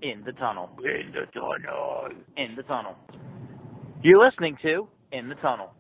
In the tunnel. In the tunnel. In the tunnel. You're listening to In the Tunnel.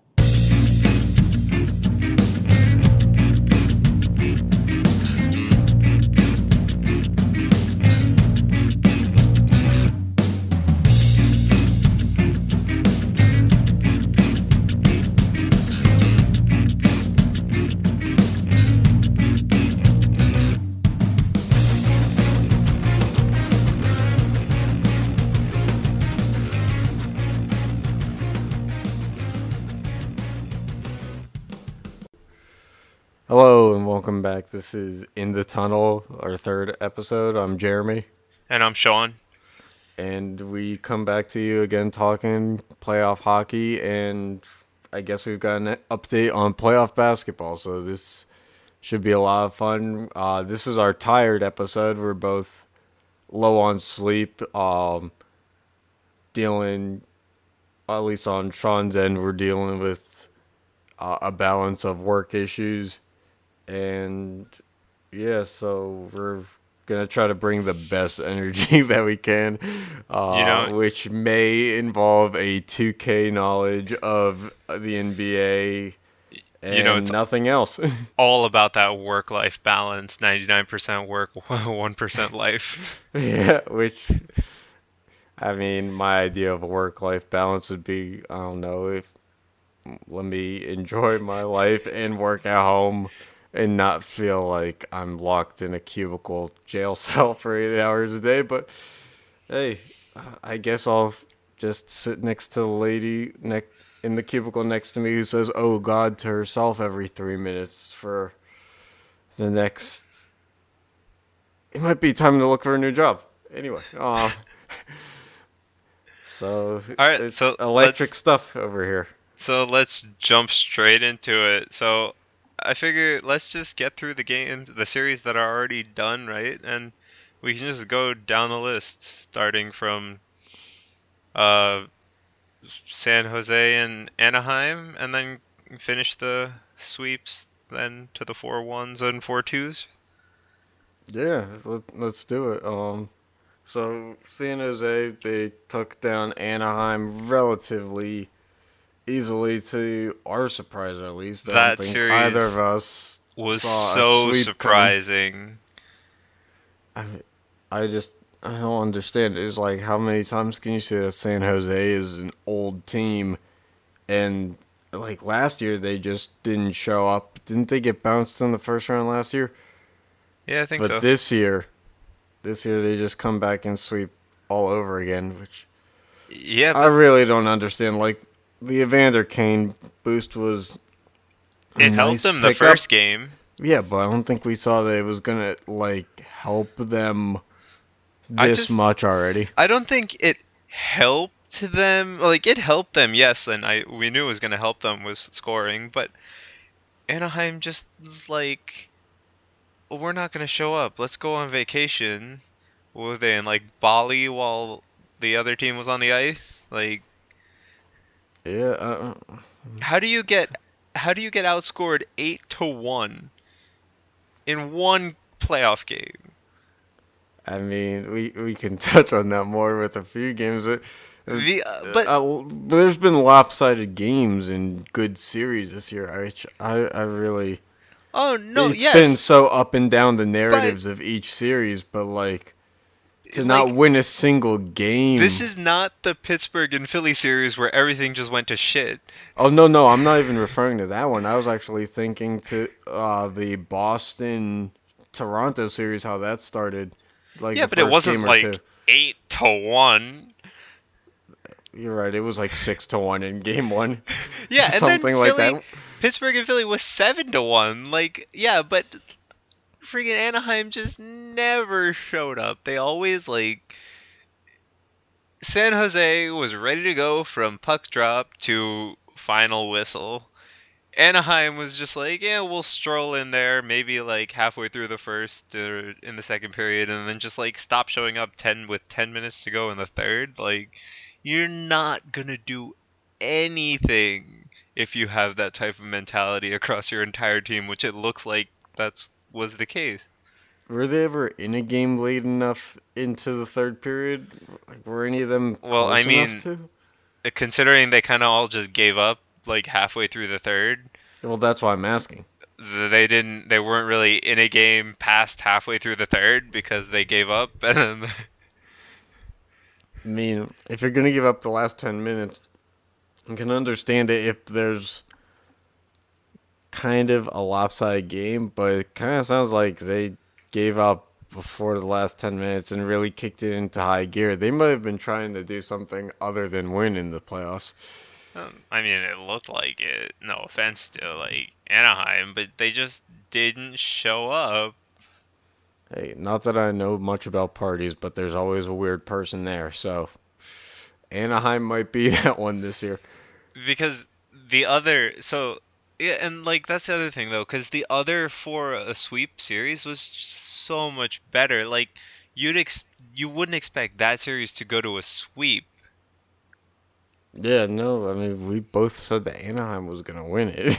Hello and welcome back. This is In the Tunnel, our third episode. I'm Jeremy. And I'm Sean. And we come back to you again talking playoff hockey, and I guess we've got an update on playoff basketball, so this should be a lot of fun. This is our tired episode. We're both low on sleep, dealing, at least on Sean's end, we're dealing with a balance of work issues. And yeah, so we're gonna try to bring the best energy that we can, which may involve a 2K knowledge of the NBA and nothing else. All about that work-life balance, 99% work, 1% life. Yeah, which, I mean, my idea of a work-life balance would be, I don't know, let me enjoy my life and work at home and not feel like I'm locked in a cubicle jail cell for 8 hours a day. But hey, I guess I'll just sit next to the lady in the cubicle next to me who says "Oh God" to herself every 3 minutes for the next. It might be time to look for a new job. Anyway, so all right, it's electric stuff over here. So let's jump straight into it. So I figure let's just get through the series that are already done, right? And we can just go down the list, starting from San Jose and Anaheim, and then finish the sweeps then to the 4-1s and 4-2s. Yeah, let's do it. So San Jose, they took down Anaheim relatively easily, to our surprise at least. That series either of us was saw so a sweep surprising. I don't understand. It's like, how many times can you say that San Jose is an old team, and like last year they just didn't show up? Didn't they get bounced in the first round last year? Yeah, I think so. But this year they just come back and sweep all over again, which I really don't understand. Like, the Evander Kane boost was it helped them the first game. Yeah, but I don't think we saw that it was gonna like help them this much already. I don't think it helped them. Like, it helped them, yes, and we knew it was gonna help them with scoring, but Anaheim just was like, we're not gonna show up. Let's go on vacation. What were they in, like, Bali while the other team was on the ice? Like, yeah. How do you get outscored 8-1 in one playoff game? I mean, we can touch on that more with a few games. But there's been lopsided games in good series this year. I really. Oh no! It's been so up and down the narratives of each series, but like, to not win a single game. This is not the Pittsburgh and Philly series where everything just went to shit. Oh, no, I'm not even referring to that one. I was actually thinking to the Boston-Toronto series, how that started. Like, yeah, but it wasn't like 8-1. You're right, it was like 6-1 in game one. Yeah, and something then like that. Pittsburgh and Philly was 7-1. Like, yeah, but freaking Anaheim just never showed up. They always, like, San Jose was ready to go from puck drop to final whistle. Anaheim was just like, yeah, we'll stroll in there maybe like halfway through the first or in the second period, and then just like stop showing up 10 minutes to go in the third. Like, you're not gonna do anything if you have that type of mentality across your entire team, which it looks like was the case. were they ever in a game late enough into the third period? Like, were any of them Well, I close enough mean, to? considering they kind of all just gave up like halfway through the third, Well, that's why I'm asking. they weren't really in a game past halfway through the third because they gave up and then I mean, if you're gonna give up the last 10 minutes, I can understand it if there's kind of a lopsided game, but it kind of sounds like they gave up before the last 10 minutes and really kicked it into high gear. They might have been trying to do something other than win in the playoffs. I mean, it looked like it. No offense to like Anaheim, but they just didn't show up Hey, not that I know much about parties, but there's always a weird person there, so Anaheim might be that one this year. because the other so yeah, and like that's the other thing though, because the other for a sweep series was so much better. Like you wouldn't expect that series to go to a sweep. Yeah, no, I mean, we both said that Anaheim was going to win it.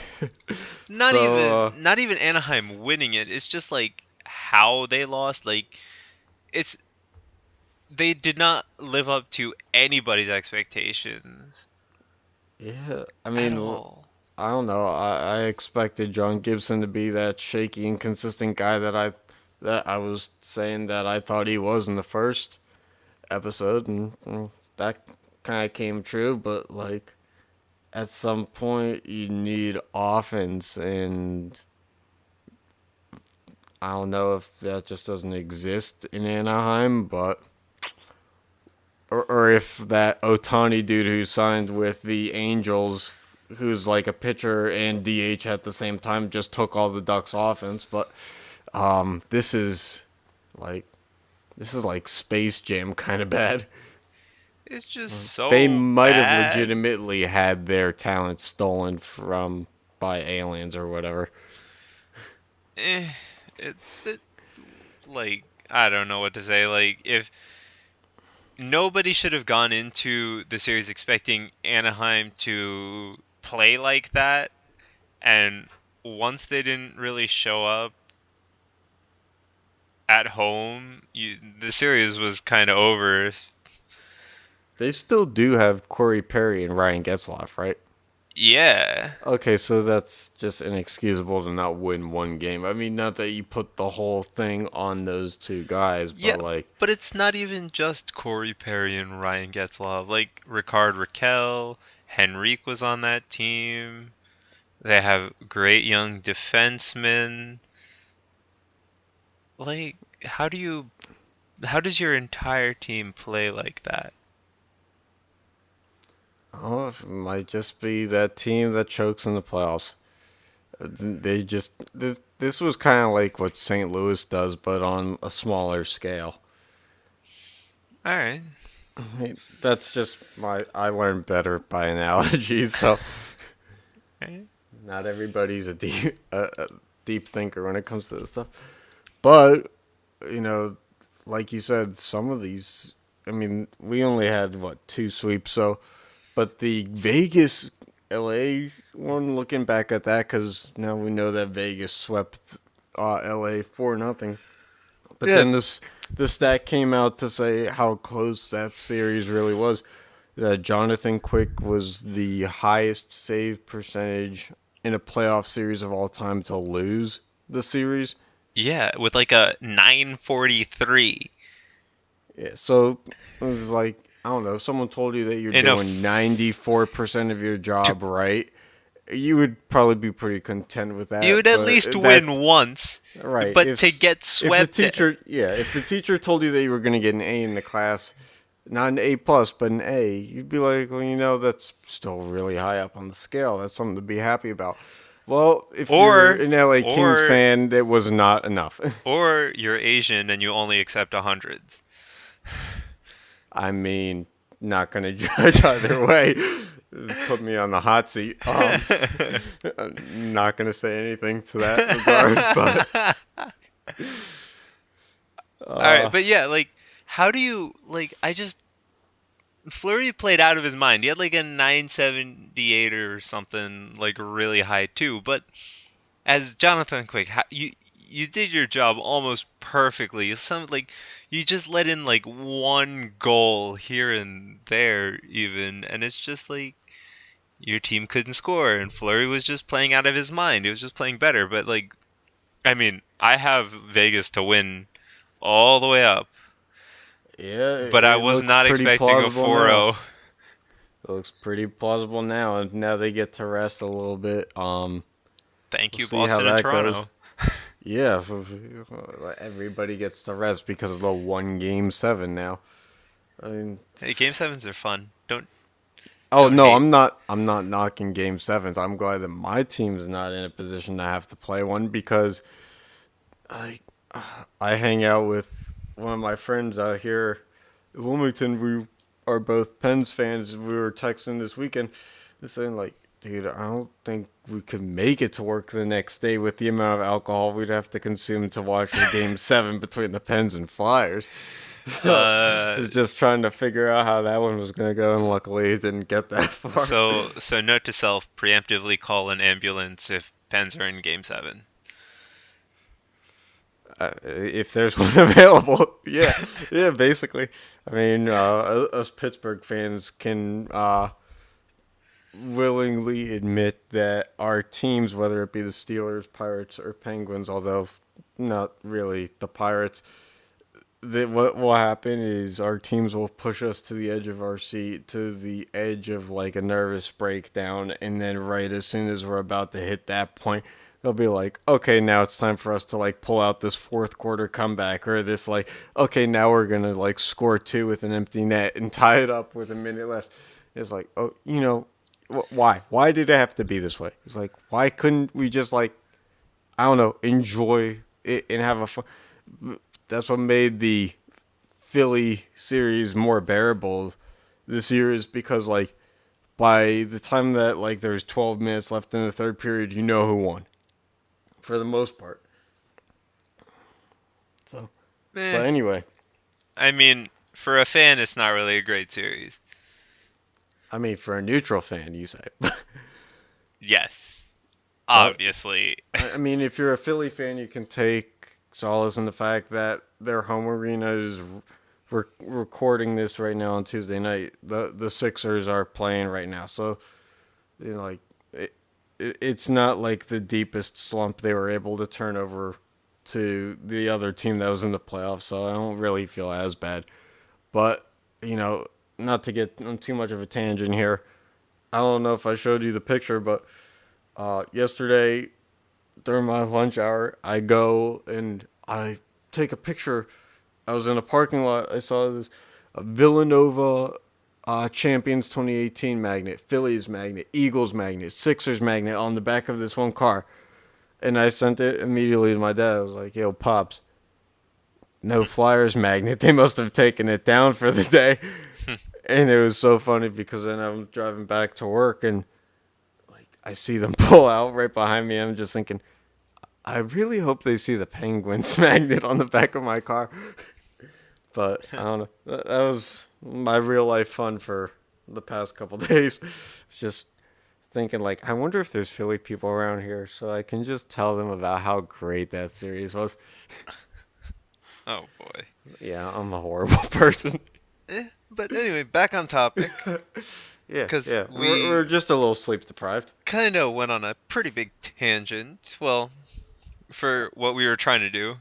Not so, even not even Anaheim winning it. It's just like how they lost. Like it's they did not live up to anybody's expectations yeah, I at mean, all. I don't know. I expected John Gibson to be that shaky, inconsistent guy that I was saying that I thought he was in the first episode, and that kind of came true. But like at some point, you need offense, and I don't know if that just doesn't exist in Anaheim, but or if that Otani dude who signed with the Angels, who's like a pitcher and DH at the same time, just took all the Ducks' offense. But this is like Space Jam kind of bad. It's just They so might have bad. legitimately had their talent stolen from by aliens or whatever. Eh, it like I don't know what to say. Like if nobody should have gone into the series expecting Anaheim to play like that, and once they didn't really show up at home, the series was kind of over. They still do have Corey Perry and Ryan Getzlaff, right? Yeah. Okay, so that's just inexcusable to not win one game. I mean, not that you put the whole thing on those two guys, Yeah, but like, but it's not even just Corey Perry and Ryan Getzlaff. Like Ricard Raquel, Henrique was on that team. They have great young defensemen. Like, how does your entire team play like that? oh, it might just be that team that chokes in the playoffs. They just this was kind of like what St. Louis does, but on a smaller scale. All right. That's just my. I learned better by analogy, so Okay. not everybody's a deep thinker when it comes to this stuff. But you know, like you said, some of these. I mean, we only had what, two sweeps, so but the Vegas LA one, looking back at that, because now we know that Vegas swept LA 4-0. But Yeah. then the stat came out to say how close that series really was. That Jonathan Quick was the highest save percentage in a playoff series of all time to lose the series. Yeah, with like a 943 Yeah, so it was like, I don't know, if someone told you that you're in a doing 94% of your job right, you would probably be pretty content with you that. would at least But win once, right, but to get if the swept, teacher, yeah, if the teacher told you that you were going to get an A in the class, not an A plus, but an A, you'd be like, well, that's still really high up on the scale. That's something to be happy about. Well, if you're or an LA Kings or fan, that was not enough. or you're Asian and you only accept hundreds. I mean, not gonna judge either way. Put me on the hot seat. I'm not gonna say anything to that regard, but All right, but yeah, like, how do you like? I just Fleury played out of his mind. He had like a 978 or something, like really high too. But as Jonathan Quick, you did your job almost perfectly. You just let in like one goal here and there even, and it's just like your team couldn't score, and Fleury was just playing out of his mind. He was just playing better. But like, I mean, I have Vegas to win all the way up, Yeah, but I it was looks not pretty expecting a plausible now. 4-0. It looks pretty plausible now, and now they get to rest a little bit. Thank We'll you, see how Boston and that goes. Toronto. Yeah, everybody gets to rest because of the one game seven now. I mean, Hey, game sevens are fun. oh Don't no, hate. I'm not knocking game sevens. I'm glad that my team's not in a position to have to play one because I I hang out with one of my friends out here in Wilmington. We are both Pens fans. We were texting this weekend, saying like, dude, I don't think we could make it to work the next day with the amount of alcohol we'd have to consume to watch the game seven between the Pens and Flyers. So Uh, just trying to figure out how that one was gonna go, and luckily it didn't get that far. so note to self: preemptively call an ambulance if Pens are in game seven. If there's one available, yeah, yeah. Basically, I mean, us Pittsburgh fans can willingly admit that our teams, whether it be the Steelers, Pirates, or Penguins, although not really the Pirates, that what will happen is our teams will push us to the edge of our seat, to the edge of like a nervous breakdown, and then right as soon as we're about to hit that point, they'll be like, okay, now it's time for us to like pull out this fourth quarter comeback, or this like, okay, now we're gonna like score two with an empty net and tie it up with a minute left. It's like, oh, why? Why did it have to be this way? It's like, why couldn't we just like, I don't know, enjoy it and have a fun? That's what made the Philly series more bearable this year is because like by the time that like there's 12 minutes left in the third period, you know who won for the most part. So, Eh, but anyway, I mean, for a fan, it's not really a great series. I mean for a neutral fan, you say. Yes, But obviously. I mean if you're a Philly fan, you can take solace in the fact that their home arena is we're recording this right now on Tuesday night. The Sixers are playing right now, so like it's not like the deepest slump they were able to turn over to the other team that was in the playoffs. So I don't really feel as bad. But not to get on too much of a tangent here. I don't know if I showed you the picture, but yesterday during my lunch hour, I go and I take a picture. I was in a parking lot. I saw this Villanova Champions 2018 magnet, Phillies magnet, Eagles magnet, Sixers magnet on the back of this one car. And I sent it immediately to my dad. I was like, yo, Pops, no Flyers magnet. They must have taken it down for the day. And it was so funny because then I'm driving back to work and like I see them pull out right behind me. I'm just thinking, I really hope they see the Penguins magnet on the back of my car. But I don't know. That was my real life fun for the past couple days. It's just thinking like, I wonder if there's Philly people around here, so I can just tell them about how great that series was. Oh boy. Yeah, I'm a horrible person. But anyway, back on topic, Yeah, because yeah. we We're just a little sleep deprived. kind of went on a pretty big tangent. Well, for what we were trying to do.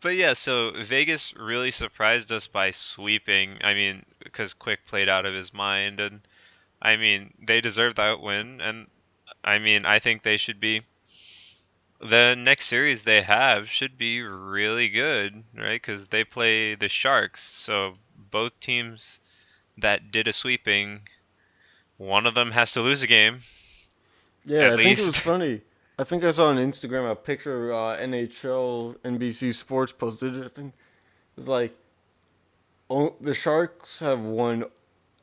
But yeah, so Vegas really surprised us by sweeping. I mean, because Quick played out of his mind, and I mean, they deserve that win. And I mean, I think they should be. The next series they have should be really good, right? Because they play the Sharks. So both teams that did a sweeping, one of them has to lose a game, Yeah, at I think it was least. funny. I think I saw on Instagram a picture NHL NBC Sports posted. I think it was like the Sharks have won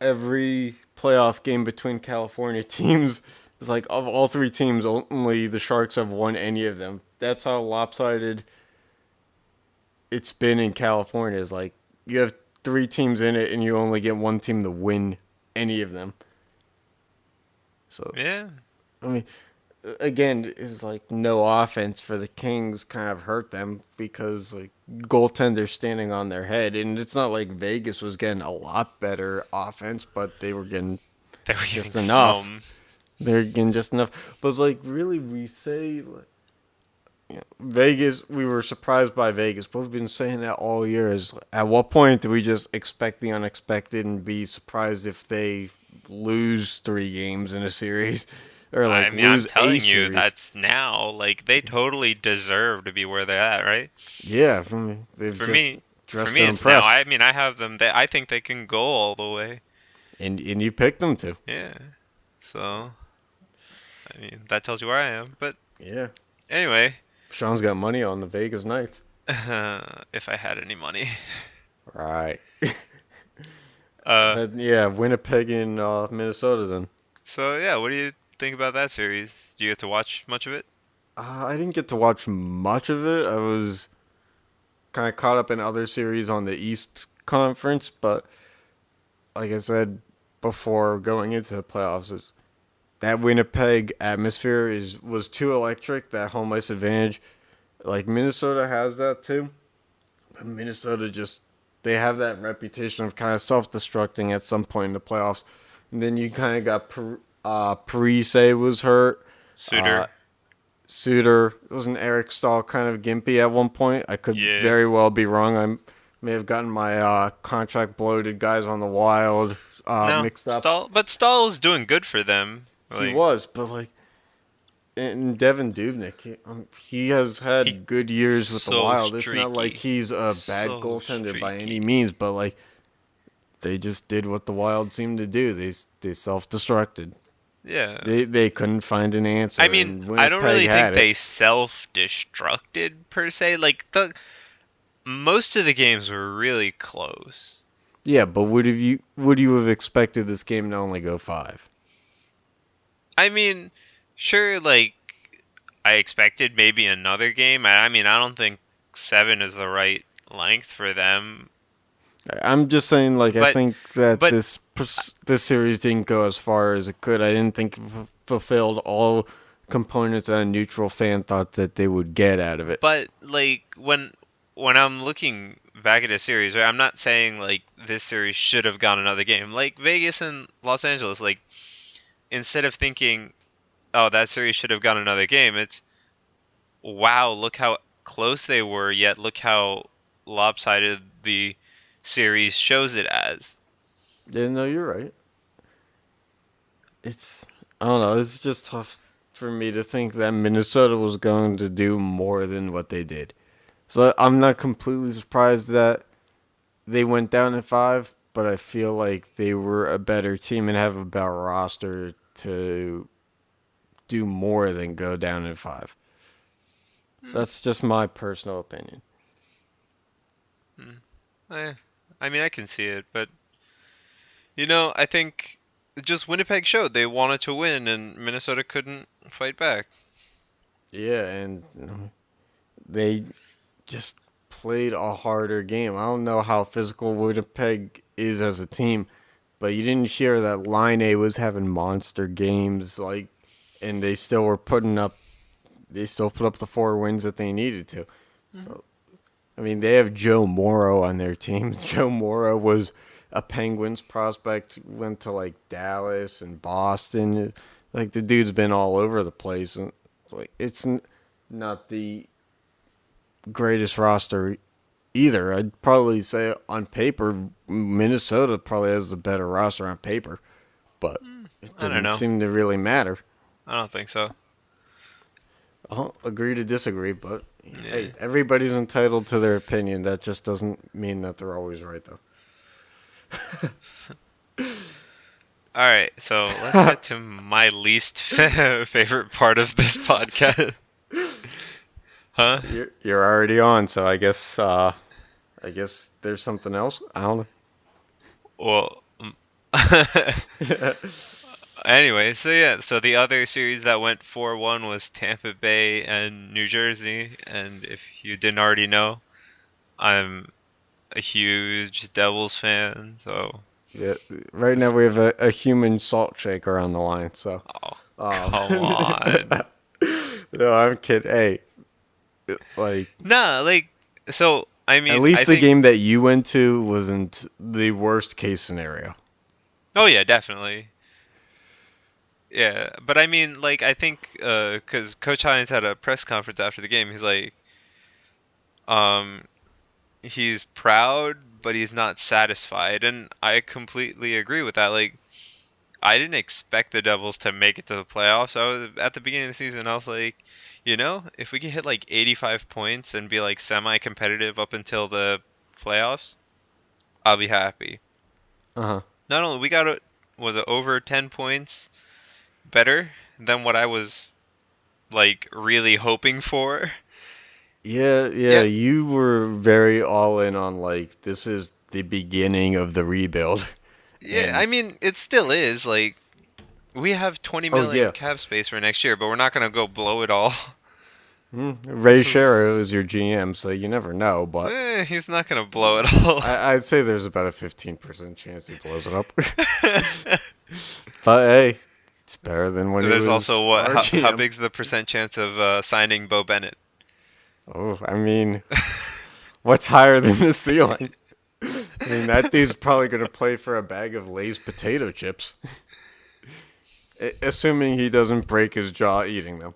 every playoff game between California teams. It's like of all three teams, only the Sharks have won any of them. That's how lopsided it's been in California. Is like you have three teams in it, and you only get one team to win any of them. So Yeah. I mean, again, is like no offense for the Kings kind of hurt them because like goaltenders standing on their head, and it's not like Vegas was getting a lot better offense, but they were getting They were getting just enough. some. They're getting just enough. But it's like really, we say like, Vegas. We were surprised by Vegas, but we've been saying that all year. Is at what point do we just expect the unexpected and be surprised if they lose 3 games in a series? Or I like mean, I'm lose a telling you, series. that's now. Like, they totally deserve to be where they're at, right? Yeah, for me, they've For just me, for dressed me, to it's now. impress, I mean, I have them. I think they can go all the way. and you picked them to. Yeah. So, I mean, that tells you where I am. But Yeah, anyway, Sean's got money on the Vegas Knights. if I had any money. Right. Uh, But yeah, Winnipeg and Minnesota then. so yeah, what do you think about that series? Do you get to watch much of it? I didn't get to watch much of it. I was kind of caught up in other series on the East Conference, but like I said before going into the playoffs, that Winnipeg atmosphere was too electric. That home ice advantage, like Minnesota has that too. But Minnesota just they have that reputation of kind of self-destructing at some point in the playoffs, and then you kind of got Parise was hurt. Uh, Suter. Suter wasn't Eric Stahl kind of gimpy at one point. I could Yeah. very well be wrong. I may have gotten my contract bloated guys on the Wild No, mixed up. Stahl's doing good for them. He Like, was, but like, and Devin Dubnyk, he has had He- good years with the so Wild. It's not like streaky. he's a bad So goaltender by any streaky. means, but like, they just did what the Wild seemed to do. They self-destructed. Yeah. They couldn't find an answer. I mean, and I don't Winnipeg really had think they it. self-destructed per se. Like most of the games were really close. Yeah, but would you have expected this game to only go 5? I mean, sure, like I expected maybe another game. I mean, I don't think 7 is the right length for them. I'm just saying, like, I But- think that but- this series didn't go as far as it could. I didn't think it fulfilled all components that a neutral fan thought that they would get out of it. But like when I'm looking back at a series, right, I'm not saying like this series should have gone another game. Like Vegas and Los Angeles, like instead of thinking, oh, that series should have gone another game, it's wow, look how close they were, yet look how lopsided the series shows it as. Yeah, no, you're right. I don't know, it's just tough for me to think that Minnesota was going to do more than what they did. So I'm not completely surprised that they went down at 5, but I feel like they were a better team and have a better roster to do more than go down at 5. That's just my personal opinion. I mean, I can see it, but I think just Winnipeg showed they wanted to win, and Minnesota couldn't fight back. Yeah, and they just played a harder game. I don't know how physical Winnipeg is as a team, but you didn't hear that Line A was having monster games, like, and they still were they still put up the 4 wins that they needed to. So, I mean, they have Joe Morrow on their team. Joe Morrow was a Penguins prospect, went to like Dallas and Boston. Like the dude's been all over the place, and like it's not the greatest roster either. I'd probably say on paper, Minnesota probably has the better roster on paper, but it I don't didn't know. seem to really matter. I don't think so. I'll agree to disagree, but Yeah. hey, everybody's entitled to their opinion. That just doesn't mean that they're always right, though. All right, so let's get to my least favorite part of this podcast. Huh? You're already on, so I guess there's something else. I don't Well, know. anyway, so the other series that went 4-1 was Tampa Bay and New Jersey, and if you didn't already know, I'm a huge Devils fan, so Yeah, right now we have a human salt shaker on the line, so come on. No, I'm kidding. Hey, like Nah, like so. I at mean, I least the think. game that you went to wasn't the worst case scenario. Oh yeah, definitely. Yeah, but I mean, like, I think, cause Coach Hines had a press conference after the game. He's like, um, he's proud, but he's not satisfied, and I completely agree with that. Like, I didn't expect the Devils to make it to the playoffs. I was at the beginning of the season. I was like, if we could hit like 85 points and be like semi-competitive up until the playoffs, I'll be happy. Uh huh. Not only we got it, was it over 10 points better than what I was like really hoping for. Yeah, yeah. Yeah, You were very all in on like this is the beginning of the rebuild, yeah. and I mean, it still is like we have 20 oh million yeah, cap space for next year, but we're not gonna go blow it all. Ray This is, Shero is your GM, so you never know. But he's not gonna blow it all. I'd say there's about a 15% chance he blows it up. But hey, it's better than when he There's was also what? our How GM. big's the percent chance of signing Bo Bennett? Oh, I mean, what's higher than the ceiling? I mean, that dude's probably going to play for a bag of Lay's potato chips, assuming he doesn't break his jaw eating them.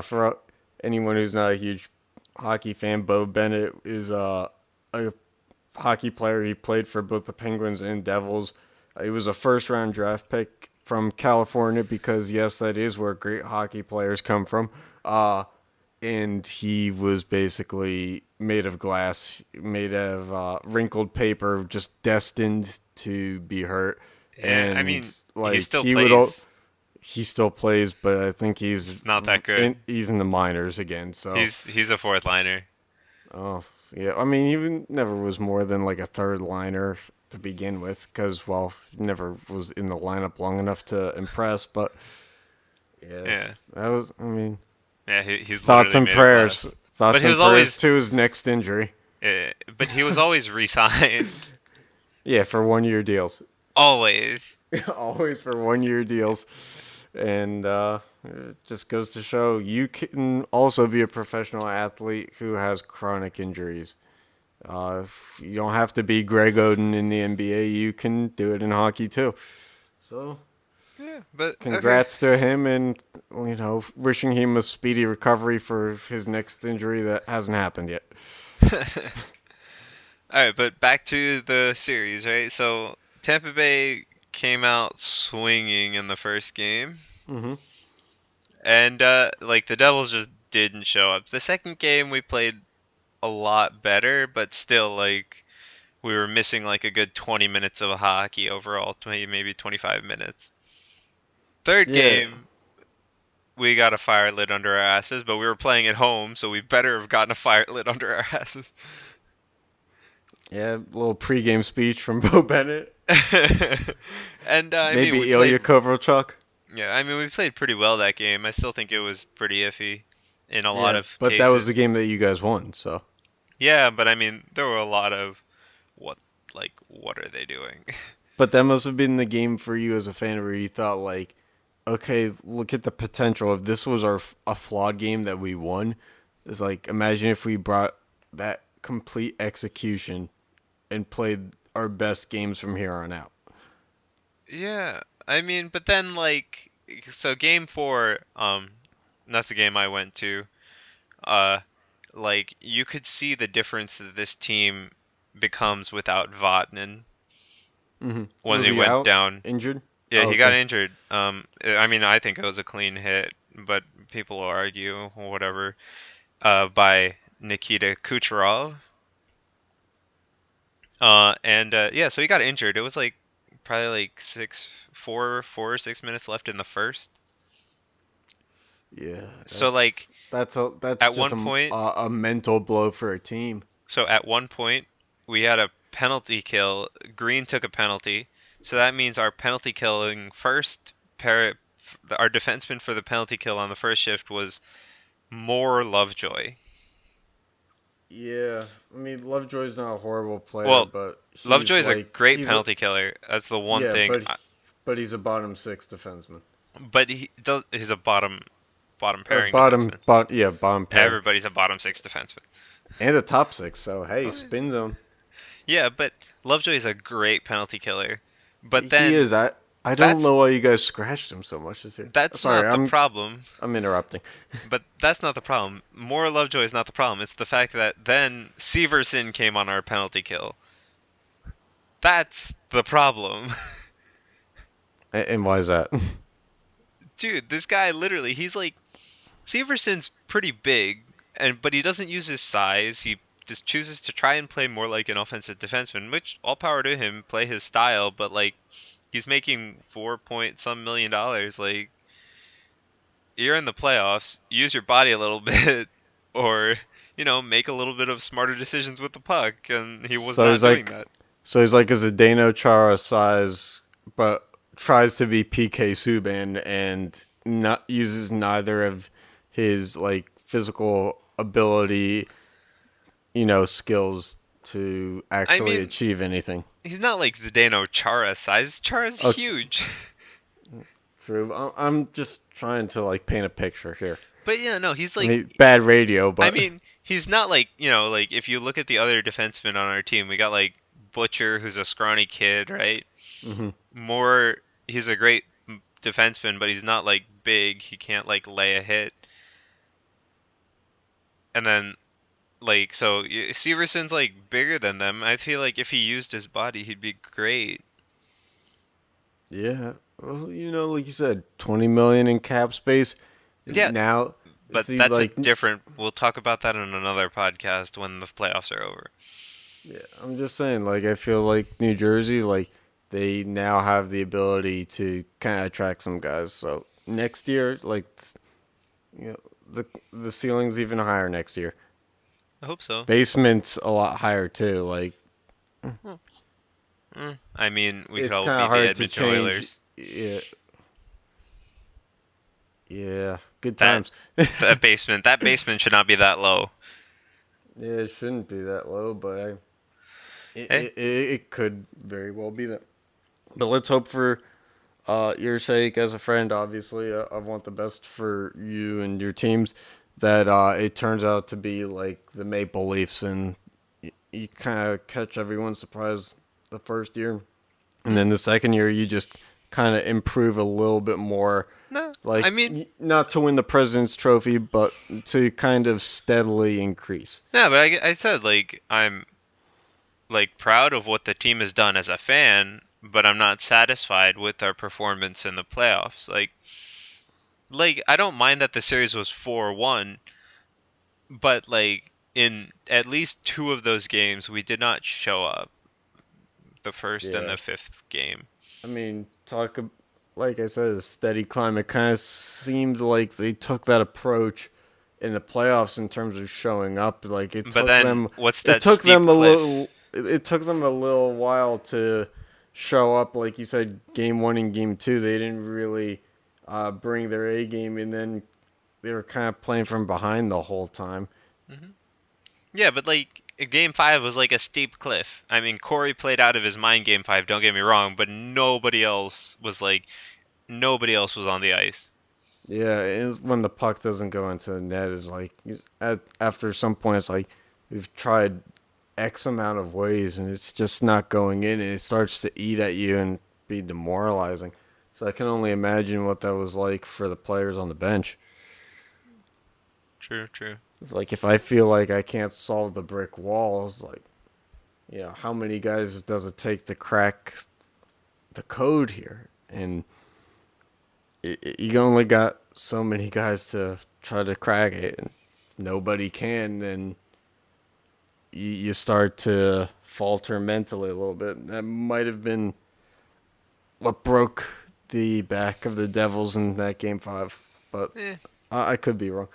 For anyone who's not a huge hockey fan, Bo Bennett is a hockey player. He played for both the Penguins and Devils. He was a first round draft pick from California because, yes, that is where great hockey players come from. And he was basically made of glass, made of wrinkled paper, just destined to be hurt. Yeah, I And mean, he like still he would, plays. he still plays, but I think Not that good. he's in the minors again. So, He's a fourth liner. oh yeah, I mean, he never was more than like a third liner to begin with, because well, never was in the lineup long enough to impress. But yeah, Yeah, that was. I mean, yeah, he's thoughts literally and made of prayers. glass. But Thoughts he and was prayers always, to his next injury. but he was always re-signed. Yeah, for 1 year deals. Always. Always for 1 year deals. And it just goes to show you can also be a professional athlete who has chronic injuries. You don't have to be Greg Oden in the NBA. You can do it in hockey too. So, Yeah, but okay. congrats to him, and wishing him a speedy recovery for his next injury that hasn't happened yet. All right, but back to the series, right? So Tampa Bay came out swinging in the first game, Mm-hmm. and like the Devils just didn't show up. The second game we played a lot better, but still like we were missing like a good 20 minutes of hockey overall, 20, maybe 25 minutes. Third Yeah, game, we got a fire lit under our asses, but we were playing at home, so we better have gotten a fire lit under our asses. yeah. Little pregame speech from Bo Bennett. And I mean, we Maybe played. Ilya Kovalchuk. Yeah, I mean, we played pretty well that game. I still think it was pretty iffy in a lot Yeah, of but that was the cases. game that you guys won. So, Yeah, but I mean, there were a lot of what, like, what are they doing? but that must have been the game for you as a fan where you thought like, okay, look at the potential. If this was a flawed game that we won, it's like imagine if we brought that complete execution and played our best games from here on out. Yeah, I mean, but then like, so game four, that's the game I went to. Uh, like you could see the difference that this team becomes without Vatanen Mm-hmm. when Was they he went out down. injured? Yeah, Oh, he got okay. injured. I mean, I think it was a clean hit, but people will argue or whatever. By Nikita Kucherov. And yeah, so he got injured. It was like probably like 4 or 6 minutes left in the first. Yeah, So like that's at just one point, a mental blow for a team. at one point we had a penalty kill. Green took a penalty, so that means our penalty killing first pair, our defenseman for the penalty kill on the first shift was more Lovejoy. Yeah, I mean Lovejoy's not a horrible player, Well, but he's Lovejoy's a like great penalty killer. That's the one yeah, thing. but he's a bottom six defenseman. but he's a bottom pairing Bottom, defenseman. bottom pairing. Everybody's a bottom six defenseman. And a top six, so hey, Oh, yeah. spin zone. Yeah, but Lovejoy is a great penalty killer. But He then is. I don't that's know why you guys scratched him so much this year. that's Sorry, not the problem. I'm interrupting. But that's not the problem. More Lovejoy is not the problem. It's the fact that then Severson came on our penalty kill. That's the problem. And why is that? Dude, this guy literally, he's like Severson's pretty big, but he doesn't use his size. He just chooses to try and play more like an offensive defenseman, which all power to him, play his style, but like he's making 4 point some million dollars. Like, you're in the playoffs, use your body a little bit, or make a little bit of smarter decisions with the puck, and he was So not he's doing like, that. so he's like a Zdeno Chara size, but tries to be PK Subban and not uses neither of his like physical ability, skills to I actually mean, achieve anything. he's not like Zdeno Chara size. Chara's Okay, huge. true. I'm just trying to like paint a picture here. But yeah, no, he's I like, mean, bad radio, I but mean, he's not like, like if you look at the other defensemen on our team, we got like Butcher, who's a scrawny kid, right? Mhm. More, he's a great defenseman, but he's not like big. He can't like lay a hit. And then so Severson's like bigger than them. I feel like if he used his body, he'd be great. Yeah. Well, like you said, 20 million in cap space. Yeah, Now, but see, that's a like, different. We'll talk about that in another podcast when the playoffs are over. yeah, I'm just saying, like, I feel like New Jersey, like, they now have the ability to kind of attract some guys. So next year, like, you know, the ceiling's even higher next year. I hope so. Basement's a lot higher too. Like, I mean, we could it's all kind be of the hard to Edmonton change. Oilers. Yeah, yeah, good That times. that basement should not be that low. Yeah, it shouldn't be that low, but Hey, it could very well be that. But let's hope for your sake as a friend. Obviously, I want the best for you and your teams. That it turns out to be like the Maple Leafs, and you kind of catch everyone's surprise the first year, and then the second year you just kind of improve a little bit more. no, I Like mean, not to win the President's Trophy, but to kind of steadily increase. no, but I said like I'm like proud of what the team has done as a fan, but I'm not satisfied with our performance in the playoffs. Like I don't mind that the series was 4-1, but like in at least two of those games we did not show up. The first and Yeah. the fifth game. I mean, like I said, a steady climb. It kind of seemed like they took that approach in the playoffs in terms of showing up. Like But then what's it that took steep them a cliff? little, it took them a little while to show up. Like you said, game one and game two, they didn't really bring their A game, and then they were kind of playing from behind the whole time. Yeah, but like game five was like a steep cliff. I mean, Corey played out of his mind game five. Don't get me wrong, but nobody else was on the ice. Yeah, it's when the puck doesn't go into the net, is like after some point, it's like we've tried X amount of ways and it's just not going in, and it starts to eat at you and be demoralizing. So I can only imagine what that was like for the players on the bench. True, true. It's like if I feel like I can't solve the brick wall, it's like, how many guys does it take to crack the code here? And you only got so many guys to try to crack it, and nobody can. Then you start to falter mentally a little bit. That might have been what broke the back of the Devils in that game five, but Eh, I could be wrong.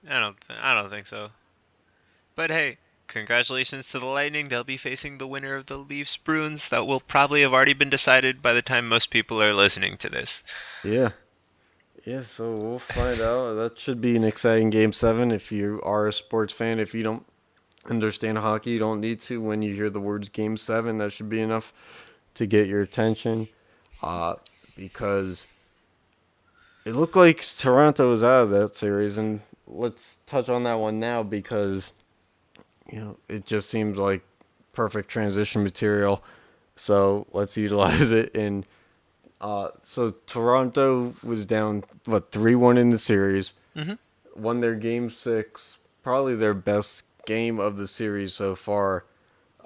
I don't think so. But hey, congratulations to the Lightning. They'll be facing the winner of the Leafs Bruins. That will probably have already been decided by the time most people are listening to this. Yeah. Yeah, so we'll find out. That should be an exciting game seven if you are a sports fan. If you don't understand hockey, you don't need to. When you hear the words game seven, that should be enough to get your attention. Because it looked like Toronto was out of that series, and let's touch on that one now because it just seems like perfect transition material. So let's utilize it. And so Toronto was down 3-1 in the series, Hmm. won their game six, probably their best game of the series so far.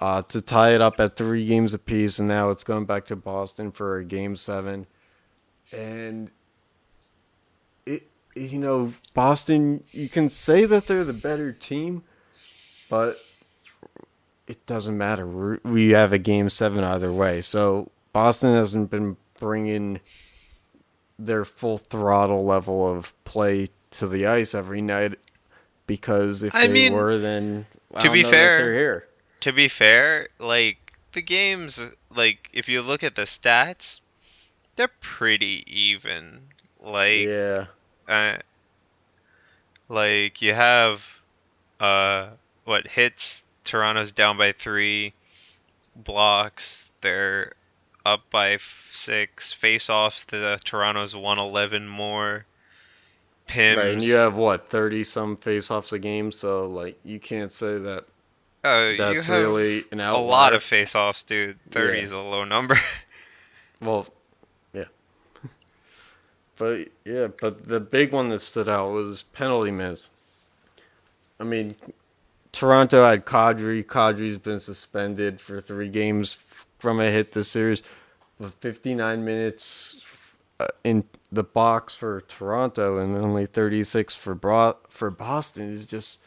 To tie it up at 3 games apiece, and now it's going back to Boston for a game seven. And Boston, you can say that they're the better team, but it doesn't matter. We have a game seven either way. So Boston hasn't been bringing their full throttle level of play to the ice every night because if I they mean, were, then I to don't be know that they're fair, here. like the games, like if you look at the stats, they're pretty even. Like, Yeah, uh, like you have what hits? Toronto's down by 3 blocks. They're up by 6 face-offs. The Toronto's 111 more. right. And you Pims. have what 30 some face-offs a game, so like you can't say that You that's have really an a lot of outlier. face-offs, dude. 30 Yeah. is a low number. Well, yeah. But the big one that stood out was penalty minutes. I mean, Toronto had Kadri. Kadri's been suspended for 3 games from a hit this series. With 59 minutes in the box for Toronto and only 36 for Boston is just.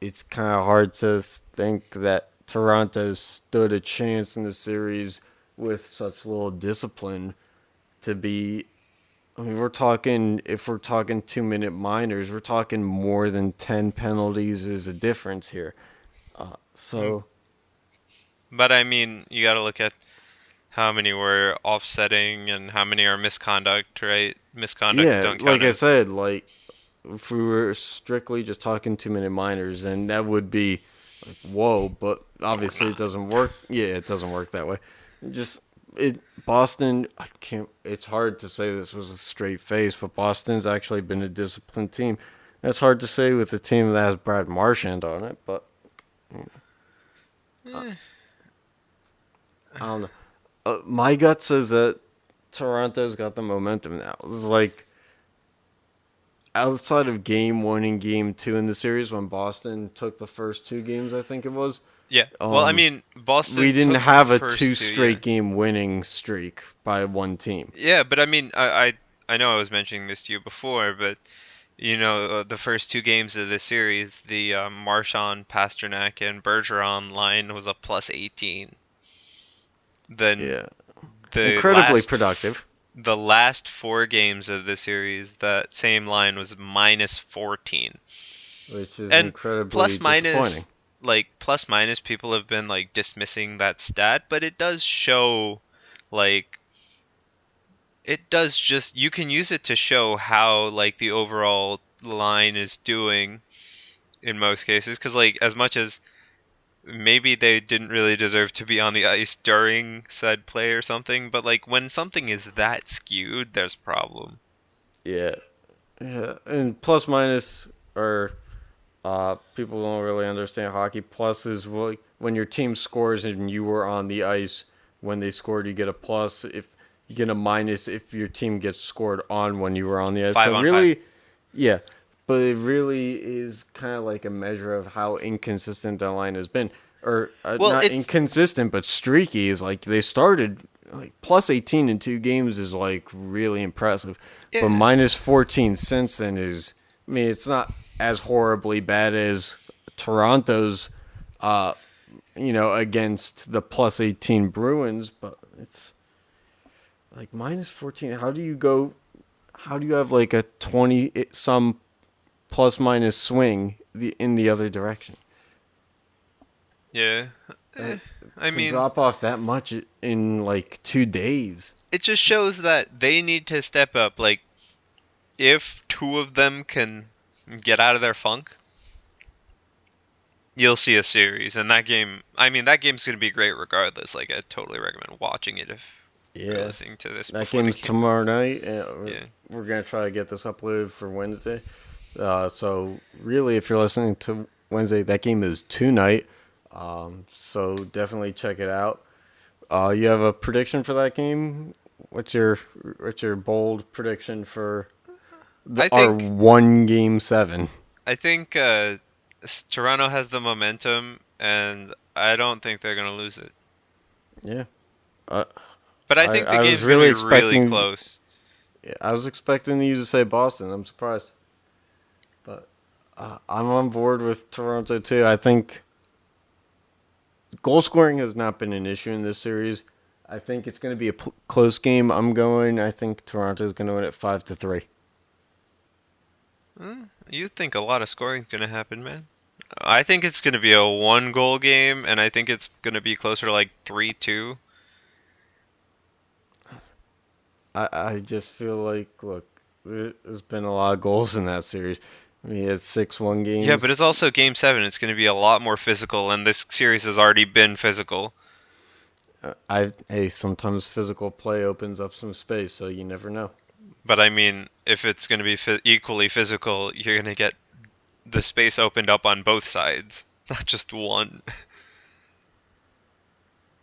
It's kind of hard to think that Toronto stood a chance in the series with such little discipline to be. I mean, if we're talking 2 minute minors, we're talking more than 10 penalties is a difference here. Mm, So, But I mean, you got to look at how many were offsetting and how many are misconduct, right? Misconducts yeah, don't count like I as. said, like if we were strictly just talking 2 minute minors, then that would be like whoa. But Or obviously, it not. doesn't work. Yeah, it doesn't work that way. Just it Boston. I can't. It's hard to say this was a straight face, but Boston's actually been a disciplined team. That's hard to say with a team that has Brad Marchand on it, but uh, Eh. I don't know. My gut says that Toronto's got the momentum now. It's like outside of game one and game two in the series when Boston took the first 2 games, I think it was. Yeah. Well, I Um, mean, we Boston didn't took the have a first two two, yeah. straight game winning streak by one team. Yeah, but I mean, I know I was mentioning this to you before, but the first 2 games of the series, the Marchand, Pasternak, and Bergeron line was a plus 18. Then Yeah, the incredibly last productive, the last 4 games of the series, that same line was minus 14. which is And incredibly plus disappointing. minus, plus minus, people have been like dismissing that stat, but it does show, like, it does just, you can use it to show how like the overall line is doing in most cases, because like as much as maybe they didn't really deserve to be on the ice during said play or something, but like when something is that skewed, there's a problem. Yeah, yeah, and plus minus are people don't really understand hockey. Plus is when your team scores and you were on the ice when they scored, you get a plus. If you get a minus if your team gets scored on when you were on the ice. So 5-on-5. really, yeah, but it really is kind of like a measure of how inconsistent that line has been, or Well, not it's inconsistent, but streaky. Is like they started like plus 18 in 2 games is like really impressive, but yeah. minus 14 since then is. I mean, it's not as horribly bad as Toronto's, uh, against the plus 18 Bruins, but it's like minus 14. How do you go? How do you have like a 20 some plus minus swing in the other direction? Yeah. Eh, That, I to mean, drop off that much in like 2 days. it just shows that they need to step up. Like, if 2 of them can get out of their funk, you'll see a series. And that game, I mean, that game's going to be great regardless. Like, I totally recommend watching it if You're Yeah, listening to this that before the game's game. tomorrow night. And Yeah. we're gonna try to get this uploaded for Wednesday. So really, if you're listening to Wednesday, that game is tonight. So definitely check it out. You have a prediction for that game? What's your bold prediction for I our think one game seven? I think Toronto has the momentum, and I don't think they're gonna lose it. Yeah. Uh, But I think the I was game's gonna really be really expecting. close. I was expecting you to say Boston. I'm surprised, but I'm on board with Toronto too. I think goal scoring has not been an issue in this series. I think it's going to be a close game. I think Toronto is going to win it 5-3. You think a lot of scoring's gonna happen, man? I think it's gonna be a one-goal game, and I think it's gonna be closer to like 3-2. I just feel like, look, there's been a lot of goals in that series. I mean, it's 6-1 Yeah, but games. it's also Game 7. It's gonna be a lot more physical, and this series has already been physical. Hey, sometimes physical play opens up some space, so you never know. But I mean, if it's gonna be equally physical, you're gonna get the space opened up on both sides, not just one.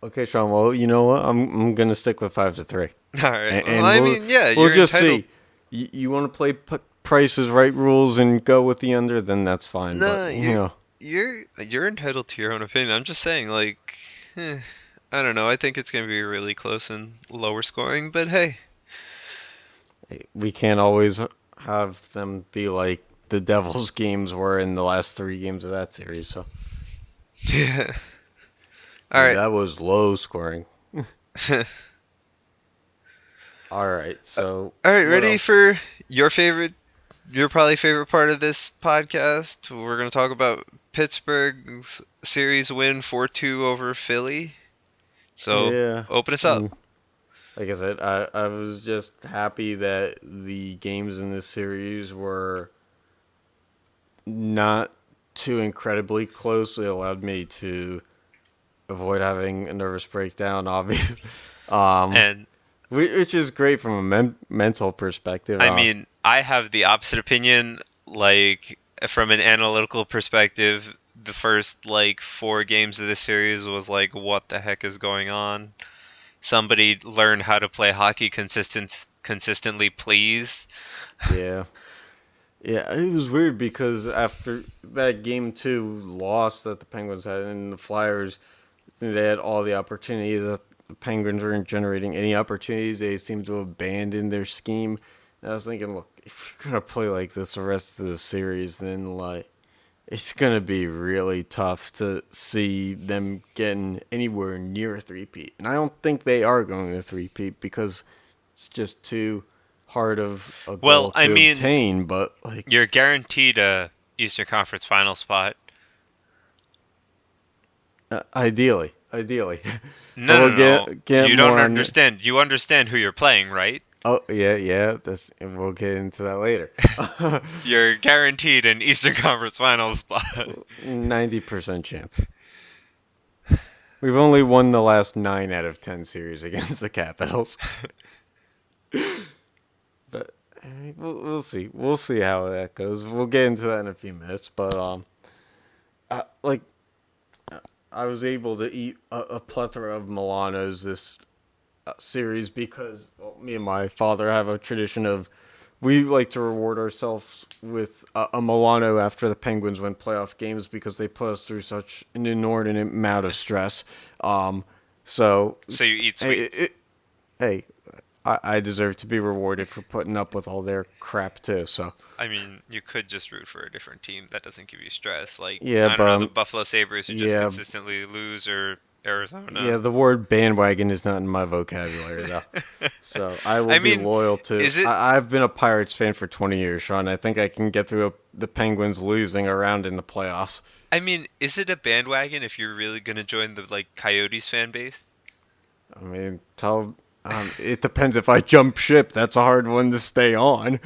Okay, Sean. Well, you know what? I'm gonna stick with 5-3, All right. Well, and I we'll mean, yeah, we'll you're just entitled. see. You want to play Price's Right rules and go with the under, then that's fine. No, But you're entitled to your own opinion. I'm just saying, like, eh, I don't know. I think it's gonna be really close and lower scoring, but hey. we can't always have them be like the Devils games were in the last 3 games of that series. So Yeah. I All mean, right. that was low scoring. All right, so All right. what Ready else? for your favorite, your probably favorite part of this podcast? We're gonna talk about Pittsburgh's series win 4-2 over Philly. So Yeah, open us I up. mean, like I said, I was just happy that the games in this series were not too incredibly close. It allowed me to avoid having a nervous breakdown, obviously, um, And which is great from a mental perspective. I mean, I have the opposite opinion. Like, from an analytical perspective, the first like 4 games of this series was like, what the heck is going on? Somebody learn how to play hockey consistently, please. Yeah. Yeah, it was weird because after that game two loss that the Penguins had and the Flyers, they had all the opportunities. The Penguins weren't generating any opportunities. They seemed to abandon their scheme. And I was thinking, look, if you're gonna play like this the rest of the series, then like it's gonna be really tough to see them getting anywhere near a three-peat. And I don't think they are going to three-peat because it's just too hard of a Well, goal I to mean, obtain. But like, you're guaranteed a Eastern Conference final spot. ideally, but No, we'll no, no. get You don't more on. understand. You understand who you're playing, right? Oh yeah. That's and we'll get into that later. You're guaranteed an Eastern Conference final spot. 90% chance. We've only won the last 9 out of 10 series against the Capitals. But we'll see. We'll see how that goes. We'll get into that in a few minutes. But like I was able to eat a plethora of Milanos this series because me and my father have a tradition of we like to reward ourselves with a Milano after the Penguins win playoff games because they put us through such an inordinate amount of stress. So So you eat hey, sweets. hey, I deserve to be rewarded for putting up with all their crap too. So I mean, you could just root for a different team. That doesn't give you stress. Like, yeah, I don't know, but the Buffalo Sabres who just yeah, consistently lose, or Arizona. yeah, the word bandwagon is not in my vocabulary though. So I will I be mean, loyal to. is it? I've been a Pirates fan for 20 years, Sean. I think I can get through the Penguins losing around in the playoffs. I mean, is it a bandwagon if you're really gonna join the like Coyotes fan base? I mean, it depends if I jump ship. That's a hard one to stay on.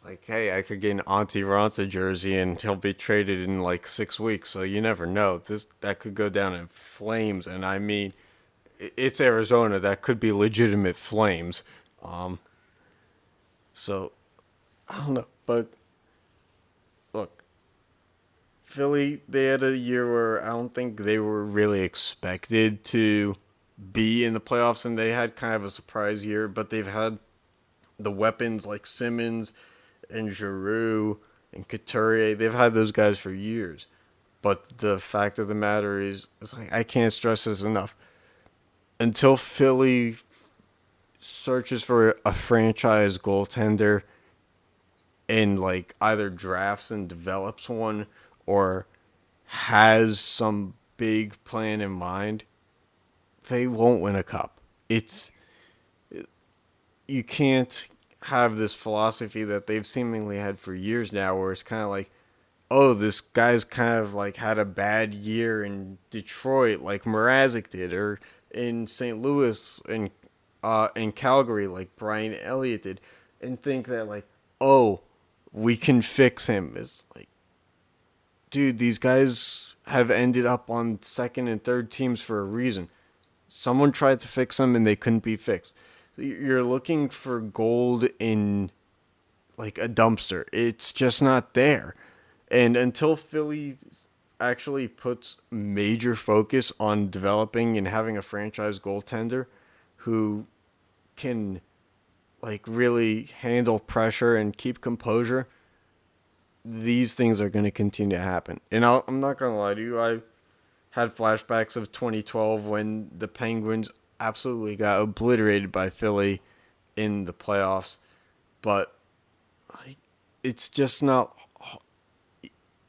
like, hey, I could get an Auntie Ronta jersey and he'll be traded in like 6 weeks. So you never know. That could go down in flames, and I mean, it's Arizona. That could be legitimate flames. Um, so I don't know, but look, Philly, they had a year where I don't think they were really expected to be in the playoffs, and they had kind of a surprise year, but they've had the weapons like Simmons and Giroux and Couturier. They've had those guys for years. But the fact of the matter is, it's like I can't stress this enough. Until Philly searches for a franchise goaltender and like either drafts and develops one or has some big plan in mind, they won't win a cup. It's You can't have this philosophy that they've seemingly had for years now, where it's kind of like, oh, this guy's kind of like had a bad year in Detroit, like Mrazek did, or in St. Louis and in Calgary, like Brian Elliott did, and think that like, oh, we can fix him. It's like, dude, these guys have ended up on second and third teams for a reason. Someone tried to fix them and they couldn't be fixed. You're looking for gold in like a dumpster. It's just not there. And until Philly actually puts major focus on developing and having a franchise goaltender who can like really handle pressure and keep composure, these things are going to continue to happen. And I'm not going to lie to you. I had flashbacks of 2012 when the Penguins absolutely got obliterated by Philly in the playoffs. But like, it's just not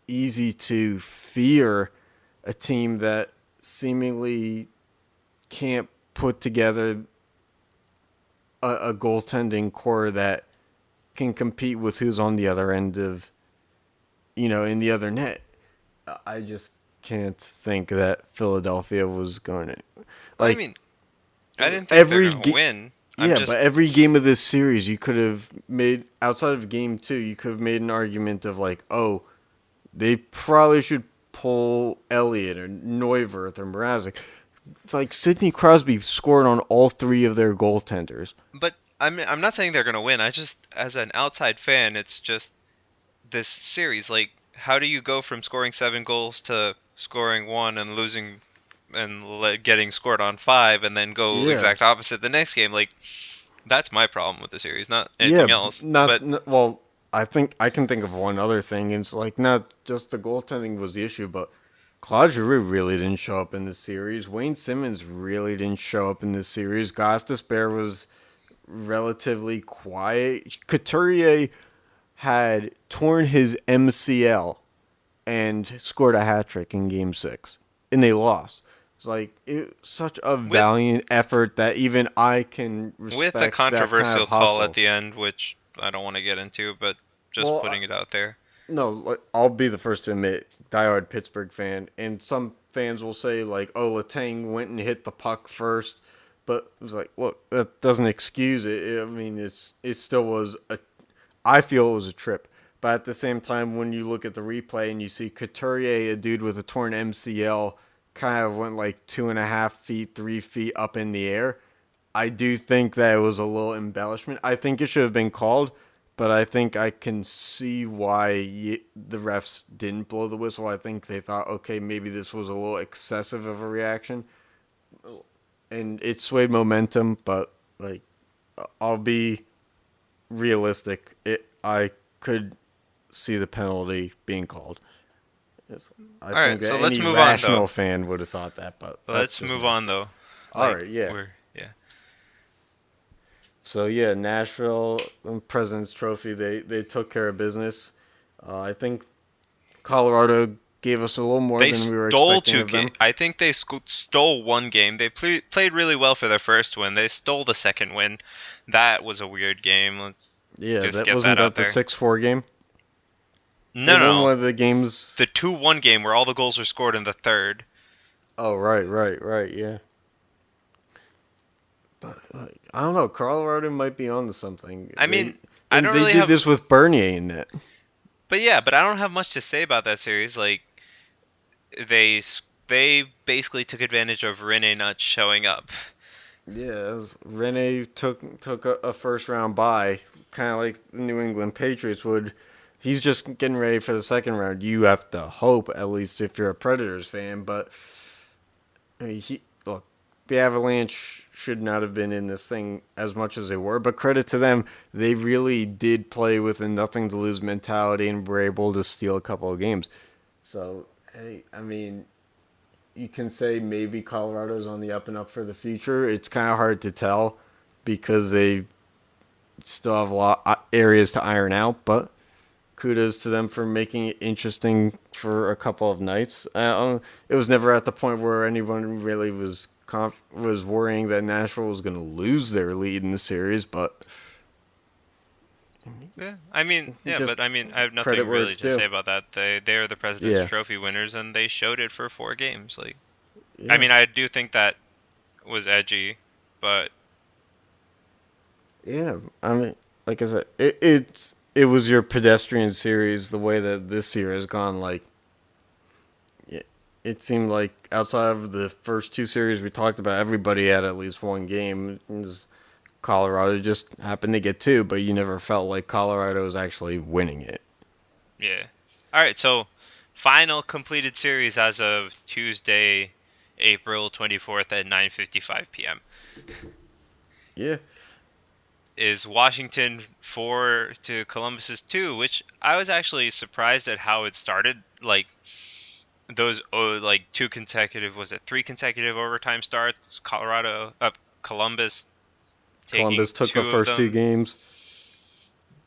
easy to fear a team that seemingly can't put together a goaltending core that can compete with who's on the other end of, in the other net. I just can't think that Philadelphia was going to, I like, mean, I didn't think they're gonna win. Yeah, but every game of this series, you could have made, outside of game 2, you could have made an argument of like, oh, they probably should pull Elliott or Neuwirth or Mrazek. It's like Sidney Crosby scored on all 3 of their goaltenders. But I'm not saying they're gonna win. I just, as an outside fan, it's just this series. Like, how do you go from scoring 7 goals to scoring 1 and losing and getting scored on 5, and then go exact opposite the next game? Like, that's my problem with the series, not anything else. Well, I think I can think of one other thing. It's like not just the goaltending was the issue, but Claude Giroux really didn't show up in this series. Wayne Simmons really didn't show up in this series. Gostisbehere was relatively quiet. Couturier had torn his MCL and scored a hat trick in Game 6, and they lost. It's like such a valiant effort that even I can respect. With the controversial that kind of call at the end, which I don't want to get into, but just putting it out there. No, I'll be the first to admit, diehard Pittsburgh fan, and some fans will say like, "Oh, Letang went and hit the puck first," but it was like, look, that doesn't excuse it. I mean, it still was I feel it was a trip. But at the same time, when you look at the replay and you see Couturier, a dude with a torn MCL, kind of went like 2.5 feet, 3 feet up in the air, I do think that it was a little embellishment. I think it should have been called, but I think I can see why the refs didn't blow the whistle. I think they thought, okay, maybe this was a little excessive of a reaction. And it swayed momentum, but like, I'll be realistic. I could see the penalty being called. I think so any let's move rational on, fan would have thought that, but let's move on though. All right, yeah. So yeah, Nashville President's Trophy. They took care of business. I think Colorado gave us a little more than we were expecting of them. I think they stole 1 game. They played really well for their first win. They stole the second win. That was a weird game. Wasn't that the 6-4 game? No. One of the games. The 2-1 game where all the goals were scored in the third. Oh, right, yeah. But I don't know. Colorado might be on to something. I mean, I And don't they really did have, this with Bernier in it. but yeah, but I don't have much to say about that series. Like they basically took advantage of Rene not showing up. Yeah, Rene took a first round bye, kind of like the New England Patriots would. He's just getting ready for the second round. You have to hope, at least if you're a Predators fan. But I mean, look, the Avalanche should not have been in this thing as much as they were. But credit to them, they really did play with a nothing to lose mentality and were able to steal a couple of games. So hey, I mean, you can say maybe Colorado's on the up and up for the future. It's kind of hard to tell because they still have a lot areas to iron out, but kudos to them for making it interesting for a couple of nights. It was never at the point where anyone really was worrying that Nashville was going to lose their lead in the series, but Yeah, I mean, yeah, just but I mean, I have credit nothing where really it's to due. say about that. They are the President's Yeah, Trophy winners, and they showed it for 4 games. Like, I yeah, mean, I do think that was edgy, but yeah. I mean, like I said, it was your pedestrian series. The way that this year has gone, like it seemed like outside of the first two series we talked about, everybody had at least one game. Colorado just happened to get two, but you never felt like Colorado was actually winning it. yeah. All right, so final completed series as of Tuesday, April 24th at 9:55 p.m. Yeah, is Washington 4 to Columbus's 2, which I was actually surprised at how it started. Like those like two consecutive, was it 3 consecutive overtime starts? Columbus taking Columbus took the two of first two them. games,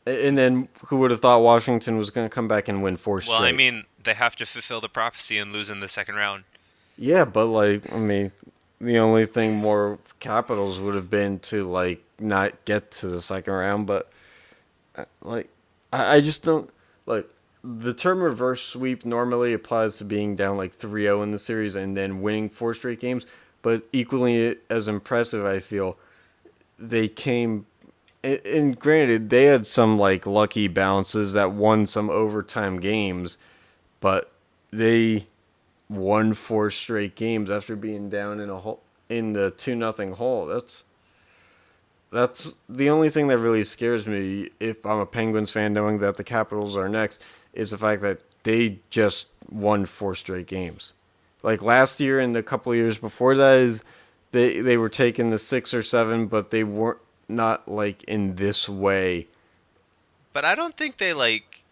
and then who would have thought Washington was going to come back and win four Well, I straight? mean, they have to fulfill the prophecy and lose in the second round. Yeah, but like I mean, the only thing more Capitals would have been to like not get to the second round, but like I just don't like the term reverse sweep normally applies to being down like 3-0 in the series and then winning four straight games, but equally as impressive I feel they came and granted they had some like lucky bounces that won some overtime games, but they won four straight games after being down in a hole in the 2-0 hole. That's the only thing that really scares me if I'm a Penguins fan, knowing that the Capitals are next, is the fact that they just won four straight games. Like last year and a couple of years before that, is they were taking the 6 or 7, but they weren't not like in this way. But I don't think they like.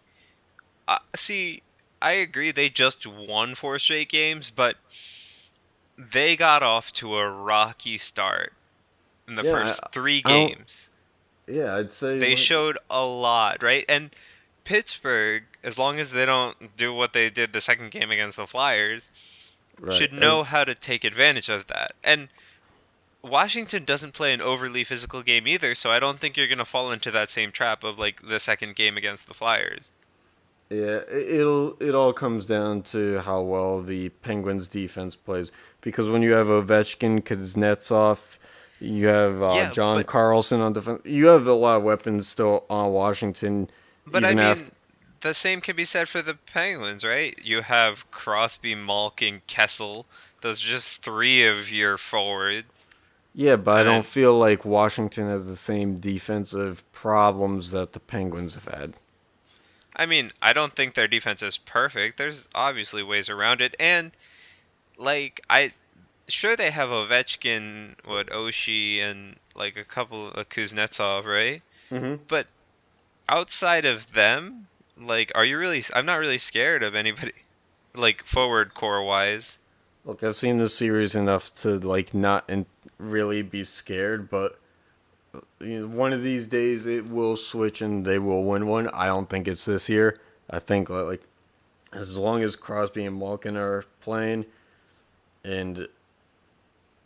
See, I agree. They just won 4 straight games, but they got off to a rocky start in the Yeah, first three I don't. games. Yeah, I'd say They like showed a lot, right? And Pittsburgh, as long as they don't do what they did the second game against the Flyers, right should know as how to take advantage of that. And Washington doesn't play an overly physical game either, so I don't think you're going to fall into that same trap of like the second game against the Flyers. Yeah, it all comes down to how well the Penguins defense plays. Because when you have Ovechkin, Kuznetsov, you have Yeah, John Carlson on defense, you have a lot of weapons still on Washington. but I Even after, mean, the same can be said for the Penguins, right? You have Crosby, Malkin, Kessel. Those are just three of your forwards. yeah, but I And don't then, feel like Washington has the same defensive problems that the Penguins have had. I mean, I don't think their defense is perfect. There's obviously ways around it. And, like, sure they have Ovechkin, Oshie, and, like, a couple of Kuznetsov, right? Mm-hmm. But outside of them, like, I'm not really scared of anybody, like, forward core wise. Look, I've seen this series enough to like not really be scared, but one of these days it will switch and they will win one. I don't think it's this year. I think like as long as Crosby and Malkin are playing, and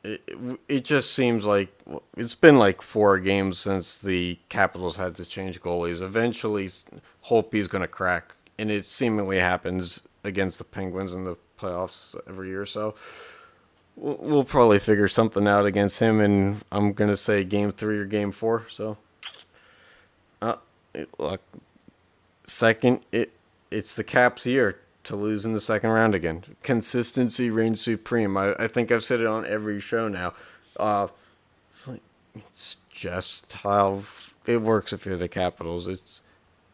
it it just seems like it's been like 4 games since the Capitals had to change goalies. Eventually, Holtby's going to crack, and it seemingly happens against the Penguins in the playoffs every year. So we'll probably figure something out against him, and I'm gonna say game 3 or game 4. So, uh, Look, second, it's the Caps' year to lose in the second round again. Consistency reigns supreme. I think I've said it on every show now. It's just how it works if you're the Capitals. It's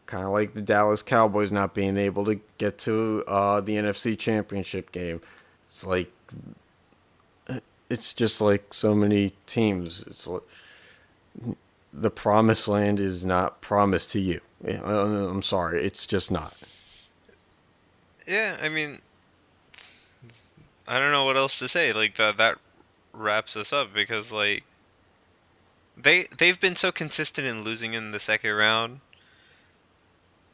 kind of like the Dallas Cowboys not being able to get to the NFC Championship game. It's like it's just like so many teams. It's like the promised land is not promised to you. I'm sorry, it's just not. Yeah, I mean, I don't know what else to say. Like that wraps us up because like they've been so consistent in losing in the second round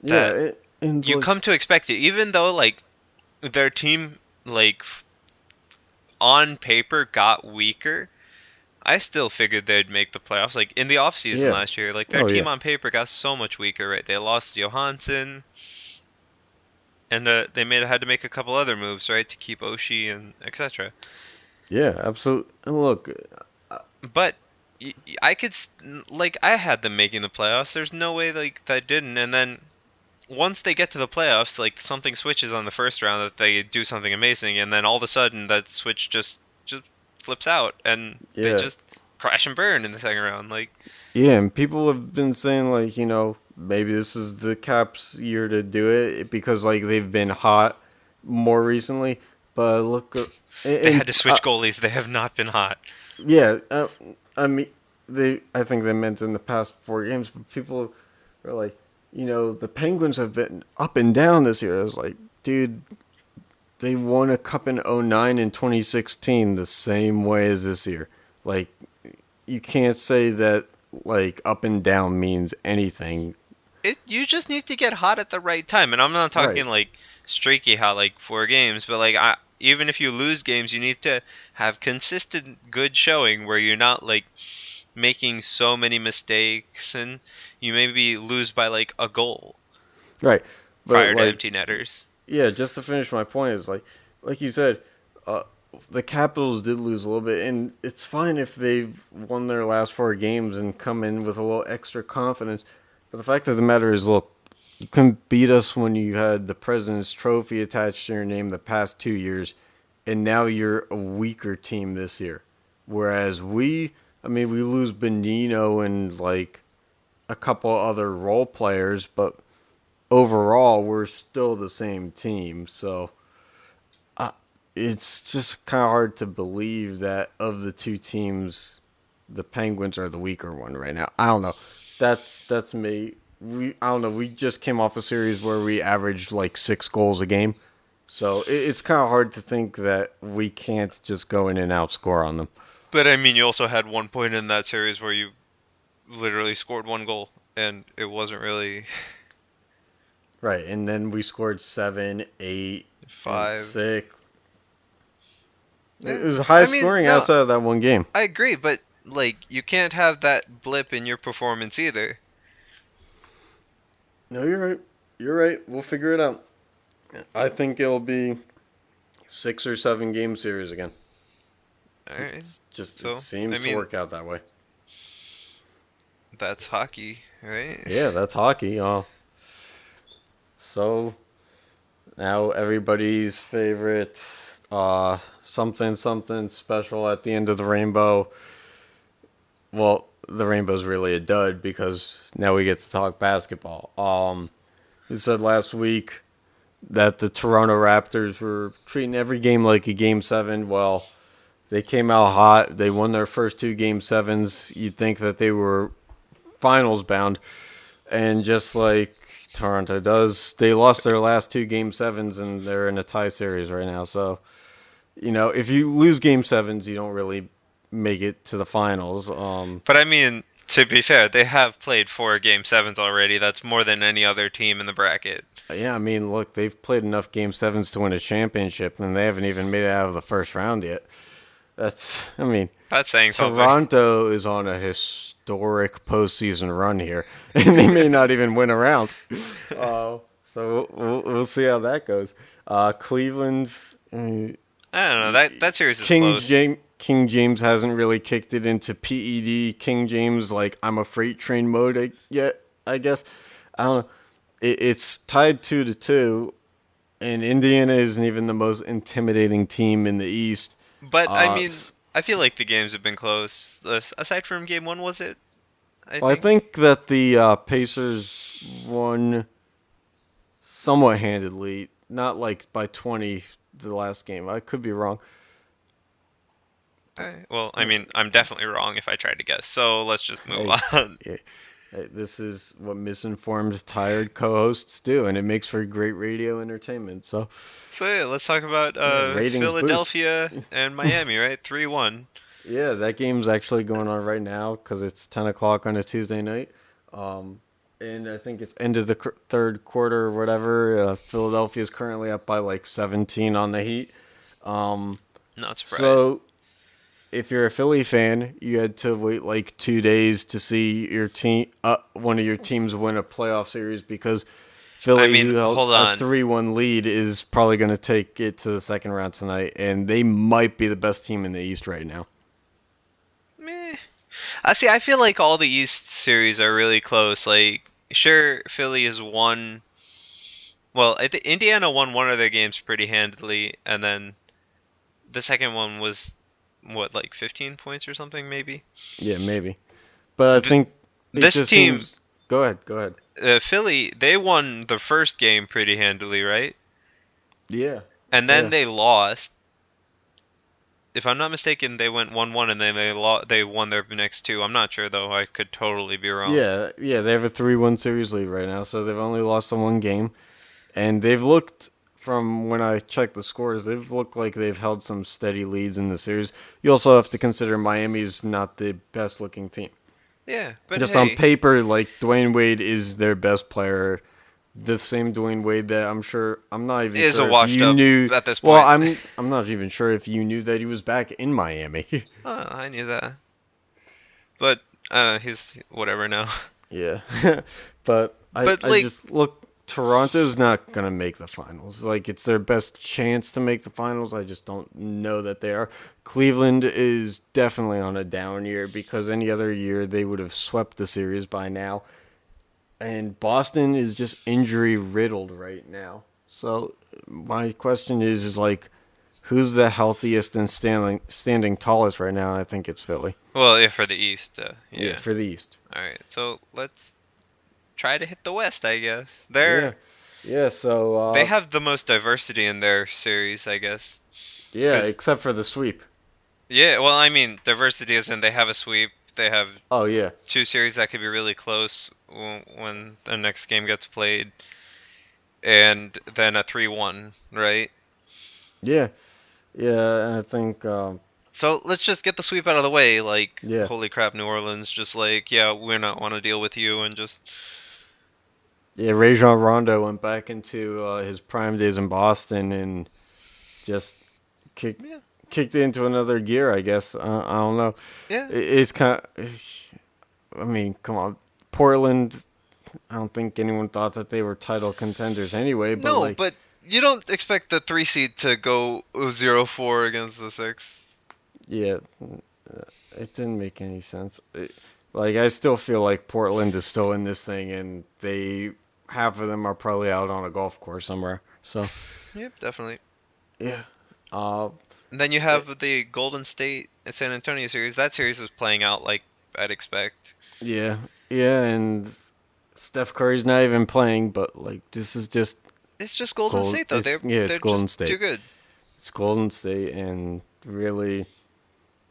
that you Like, come to expect it, even though like their team like on paper got weaker. I still figured they'd make the playoffs. Like in the offseason yeah. last year, like their Oh team yeah. on paper got so much weaker, right? They lost Johansson, and they had to make a couple other moves, right, to keep Oshie and etc. Yeah, absolutely. And look, But I could like I had them making the playoffs. There's no way like that didn't. And then once they get to the playoffs, like something switches on the first round that they do something amazing, and then all of a sudden that switch just flips out, and they yeah. just crash and burn in the second round. Like Yeah, and people have been saying like, maybe this is the Caps' year to do it because like they've been hot more recently. But look, they had and to switch goalies. They have not been hot. yeah, I mean, I think they meant in the past 4 games, but people are like, the Penguins have been up and down this year. I was like, dude, they won a cup in '09 and 2016 the same way as this year. Like, you can't say that like up and down means anything. You just need to get hot at the right time, and I'm not talking Right. like streaky hot like 4 games, but like even if you lose games, you need to have consistent good showing where you're not like making so many mistakes, and you maybe lose by like a goal Right. But prior to like, empty netters. yeah, just to finish my point is like you said, uh, the Capitals did lose a little bit, and it's fine if they've won their last 4 games and come in with a little extra confidence. But the fact of the matter is, look, you couldn't beat us when you had the President's Trophy attached to your name the past 2 years, and now you're a weaker team this year. Whereas we lose Benino and like a couple other role players, but overall we're still the same team. So it's just kind of hard to believe that of the two teams, the Penguins are the weaker one right now. I don't know. That's me. I don't know. We just came off a series where we averaged like 6 goals a game, so it's kind of hard to think that we can't just go in and outscore on them. But I mean, you also had 1 point in that series where you literally scored 1 goal, and it wasn't really Right, and then we scored 7, 8, and five. 6. It Yeah. was high I mean, scoring no, outside of that one game. I agree, but like you can't have that blip in your performance either. No, you're right. You're right. We'll figure it out. I think it'll be 6 or 7 game series again. All right. It So, I seems to mean, work out that way. that's hockey, right? Yeah, that's hockey. So now everybody's favorite something something special at the end of the rainbow. Well, the rainbow's really a dud because now we get to talk basketball. We said last week that the Toronto Raptors were treating every game like a game 7. Well, they came out hot. They won their first 2 game 7s. You'd think that they were finals bound. And just like Toronto does, they lost their last 2 game 7s and they're in a tie series right now. So, if you lose game 7s, you don't really make it to the finals. But I mean, to be fair, they have played 4 game 7s already. That's more than any other team in the bracket. Yeah, I mean, look, they've played enough game 7s to win a championship, and they haven't even made it out of the first round yet. That's saying something. Toronto is on a historic postseason run here, and they may not even win a round. So we'll see how that goes. Cleveland, I don't know. That series is close. King James hasn't really kicked it into PED King James like I'm a freight train mode yet, I guess. I don't know. It's tied 2-2, and Indiana isn't even the most intimidating team in the East. But I Uh, mean, I feel like the games have been close. Aside from game one, was it? I well, I think. think that the Pacers won somewhat handedly, not like by 20 the last game. I could be wrong. Well, I mean, I'm definitely wrong if I try to guess. So let's just move Hey, on. yeah, hey, this is what misinformed, tired co-hosts do, and it makes for great radio entertainment. So, So yeah, let's talk about yeah, ratings boost. Philadelphia and Miami, right? 3-1. Yeah, that game's actually going on right now because it's 10 o'clock on a Tuesday night. Um, and I think it's end of the third quarter or whatever. Philadelphia is currently up by like 17 on the Heat. Um, Not surprised. so if you're a Philly fan, you had to wait like 2 days to see your team, one of your teams win a playoff series because I Philly, mean, who held hold a on. 3-1 lead, is probably going to take it to the second round tonight, and they might be the best team in the East right now. Meh. I see. I feel like all the East series are really close. Like, sure, Philly has won. Well, I think Indiana won one of their games pretty handily, and then the second one was what, like 15 points or something, maybe. Yeah, maybe. But I Th- think it this just team, seems. Go ahead. Go ahead. Philly, they won the first game pretty handily, right? Yeah. And then Yeah. they lost. If I'm not mistaken, they went 1-1 and then they won their next two. I'm not sure though. I could totally be wrong. Yeah. Yeah. They have a 3-1 series lead right now, so they've only lost on one game. And they've looked, from when I checked the scores, they've looked like they've held some steady leads in the series. You also have to consider Miami's not the best looking team. Yeah, but Just on hey, paper, like Dwayne Wade is their best player. The same Dwayne Wade that I'm not even is a sure if washed you up knew. at this Well, point. I'm not even sure if you knew that he was back in Miami. Oh, I knew that. But I don't know, he's whatever now. Yeah. But But I like, just look, Toronto's not going to make the finals. Like, it's their best chance to make the finals. I just don't know that they are. Cleveland is definitely on a down year because any other year they would have swept the series by now. And Boston is just injury riddled right now. So my question is like, who's the healthiest and standing tallest right now? And I think it's Philly. well, yeah, for the East, Yeah, yeah. for the East. All right, so let's try to hit the West, I guess. Yeah, yeah. So They have the most diversity in their series, I guess. yeah, Cause except for the sweep. yeah, well, I mean, diversity is in they have a sweep. They have Oh yeah, two series that could be really close when the next game gets played, and then a 3-1, right? yeah, yeah. And I think So let's just get the sweep out of the way. Like, yeah, holy crap, New Orleans, just like, yeah, we're not want to deal with you, and just yeah. Rajon Rondo went back into his prime days in Boston and just kicked yeah, kicked it into another gear. I guess I don't know. yeah. It's kind of, I mean, come on, Portland. I don't think anyone thought that they were title contenders anyway. But No, like, but you don't expect the 3 seed to go 0-4 against the 6. yeah, it didn't make any sense. Like, I still feel like Portland is still in this thing, and they half of them are probably out on a golf course somewhere. So Yep, definitely. yeah, uh, And then you have the Golden State and San Antonio series. That series is playing out like I'd expect. yeah, yeah, and Steph Curry's not even playing, but like this is just It's just Golden gold. State though. It's They're Golden just too State. good. It's Golden State, and really,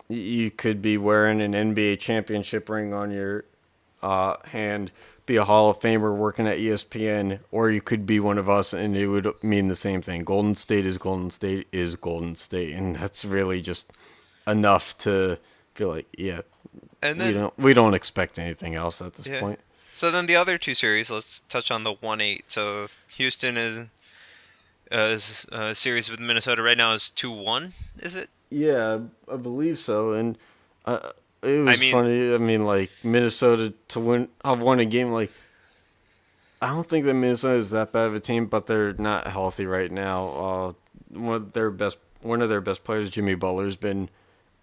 you could be wearing an NBA championship ring on your hand, be a Hall of Famer working at ESPN, or you could be one of us, and it would mean the same thing. Golden State is Golden State is Golden State, and that's really just enough to feel like, yeah, And we then don't expect anything else at this yeah. point. So then the other two series, let's touch on the 1-8. So Houston is series with Minnesota right now is 2-1, is it? Yeah, I believe so, and it I was mean, funny. I mean, like Minnesota to win, have won a game. Like, I don't think that Minnesota is that bad of a team, but they're not healthy right now. One of their best players, Jimmy Butler's been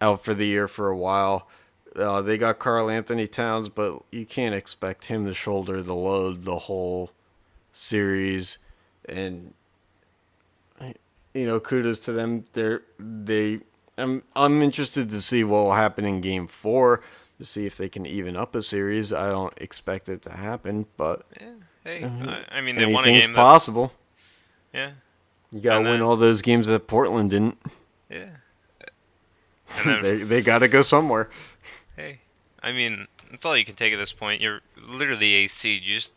out for the year for a while. They got Karl Anthony Towns, but you can't expect him to shoulder the load the whole series. And kudos to them. I'm interested to see what will happen in Game 4 to see if they can even up a series. I don't expect it to happen, but Yeah. Hey, I mean, they won a anything's game that. possible. Yeah. You gotta And win then, all those games that Portland didn't. yeah. And then, they gotta go somewhere. hey, I mean, that's all you can take at this point. You're literally eighth seed. You just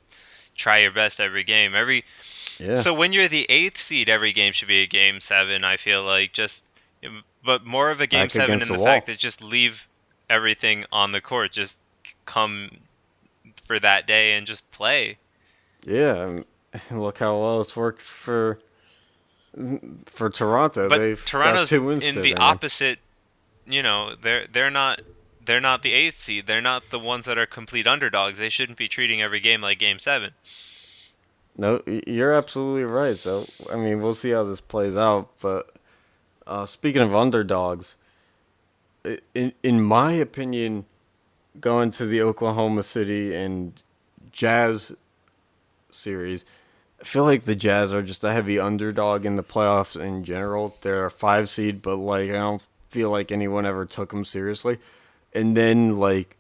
try your best every game. Yeah. So when you're the eighth seed, every game should be a game 7. I feel like but more of a game Back 7 against in the the wall. fact that just leave everything on the court. Just come for that day and just play. Yeah. Look how well it's worked for Toronto. But They've got Toronto's 2 wins in to the their name. opposite. They're not the eighth seed. They're not the ones that are complete underdogs. They shouldn't be treating every game like game 7. No, you're absolutely right. So, I mean, we'll see how this plays out. But speaking of underdogs, in my opinion, going to the Oklahoma City and Jazz series, I feel like the Jazz are just a heavy underdog in the playoffs in general. They're a 5 seed, but like I don't feel like anyone ever took them seriously. And then like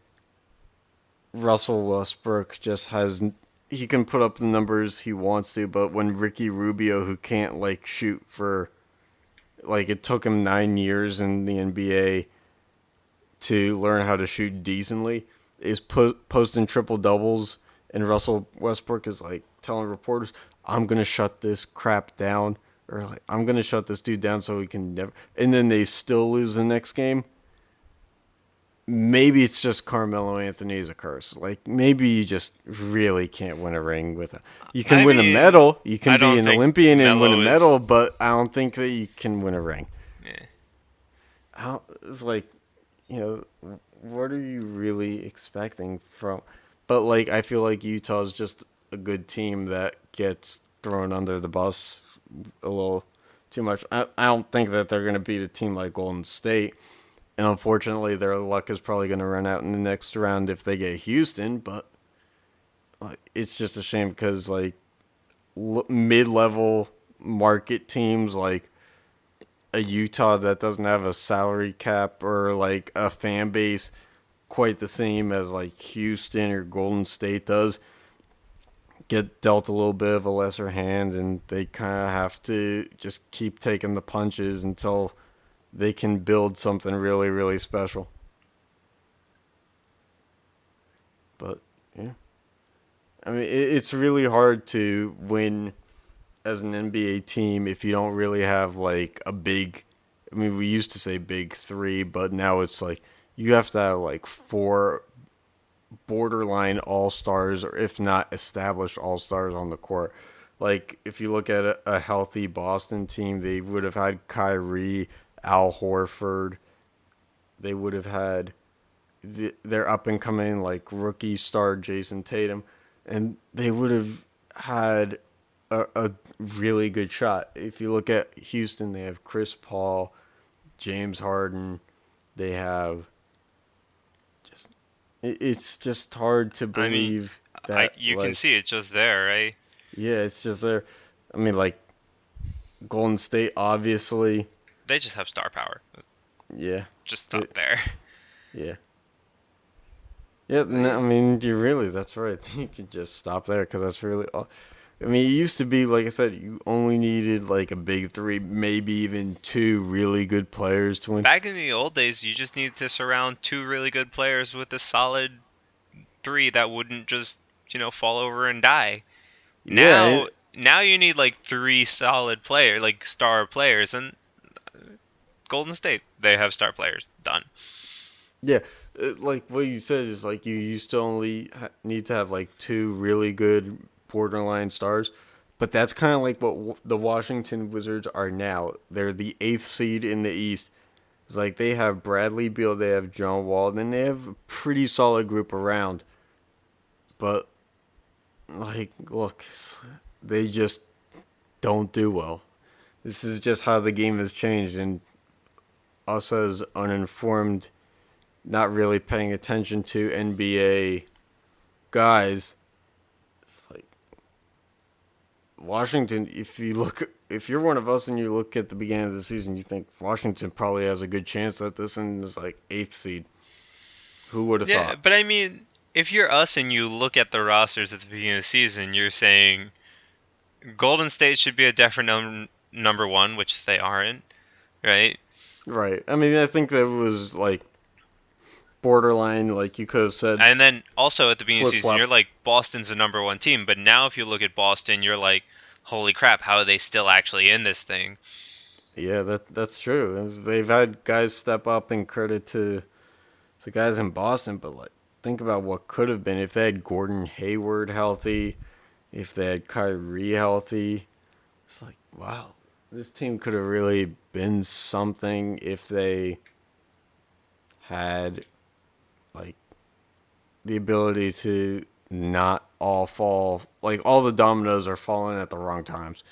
Russell Westbrook just has he can put up the numbers he wants to, but when Ricky Rubio, who can't like shoot for like it took him 9 years in the NBA to learn how to shoot decently, is posting triple doubles, and Russell Westbrook is like telling reporters, "I'm gonna shut this crap down," or like, "I'm gonna shut this dude down so he can never," and then they still lose the next game. Maybe it's just Carmelo Anthony's a curse. Like maybe you just really can't win a ring with a. You can I win a mean, medal. You I can don't be an think Olympian and win a Melo medal, is. but I don't think that you can win a ring. Yeah. It's like, what are you really expecting from? But like, I feel like Utah's just a good team that gets thrown under the bus a little too much. I don't think that they're going to beat a team like Golden State. And unfortunately, their luck is probably going to run out in the next round if they get Houston. But like, it's just a shame because like mid-level market teams like a Utah that doesn't have a salary cap or like a fan base quite the same as like Houston or Golden State does get dealt a little bit of a lesser hand, and they kind of have to just keep taking the punches until they can build something really, really special. But yeah, I mean, it's really hard to win as an NBA team if you don't really have like a big. I mean, we used to say big 3, but now it's like you have to have like 4 borderline all stars, or if not established all stars on the court. Like if you look at a healthy Boston team, they would have had Kyrie, Al Horford. They would have had their up and coming like rookie star Jason Tatum, and they would have had a really good shot. If you look at Houston, they have Chris Paul, James Harden. They have just it's just hard to I mean, believe that you can like see it just there, right? yeah, it's just there. I mean, like Golden State, obviously. They just have star power. Yeah, Just stop there. yeah. Yeah, no, I mean, you really, that's right. You could just stop there because that's really all. I mean, it used to be, like I said, you only needed like a big 3, maybe even 2 really good players to win. Back in the old days, you just needed to surround 2 really good players with a solid 3 that wouldn't just, fall over and die. Yeah, Now you need like 3 solid players, like star players, and Golden State, they have star players. Done. yeah. Like what you said is like you used to only need to have like 2 really good borderline stars. But that's kind of like what the Washington Wizards are now. They're the 8th seed in the East. It's like they have Bradley Beal, they have John Wall, and they have a pretty solid group around. But, like, look, they just don't do well. This is just how the game has changed, and us as uninformed not really paying attention to NBA guys, it's like Washington. If you're one of us and you look at the beginning of the season, you think Washington probably has a good chance at this, and it's like eighth seed. Who would have Yeah, thought? but I mean, if you're us and you look at the rosters at the beginning of the season, you're saying Golden State should be a definite number one, which they aren't, right? Right. I mean, I think that was like borderline. Like you could have said And then also at the beginning of flip the season, you're flop. like, Boston's the number one team. But now if you look at Boston, you're like, holy crap, how are they still actually in this thing? Yeah, that's true. They've had guys step up, and credit to the guys in Boston. But like, think about what could have been if they had Gordon Hayward healthy, if they had Kyrie healthy. It's like, wow, this team could have really been something if they had like the ability to not all fall, like all the dominoes are falling at the wrong times.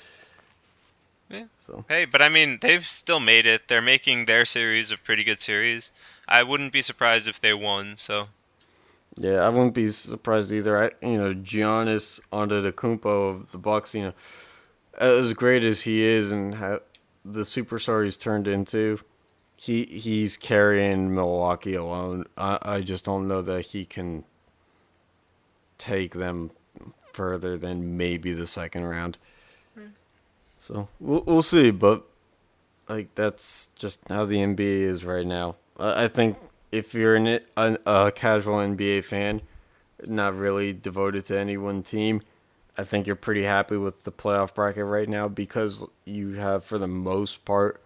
Yeah. So Hey, but I mean, they've still made it. They're making their series a pretty good series. I wouldn't be surprised if they won. So yeah, I wouldn't be surprised either. Giannis Antetokounmpo of the Bucks, as great as he is and the superstar he's turned into, he's carrying Milwaukee alone. I just don't know that he can take them further than maybe the second round. So we'll see, but like that's just how the NBA is right now. I think if you're a casual NBA fan, not really devoted to any one team, I think you're pretty happy with the playoff bracket right now because you have, for the most part,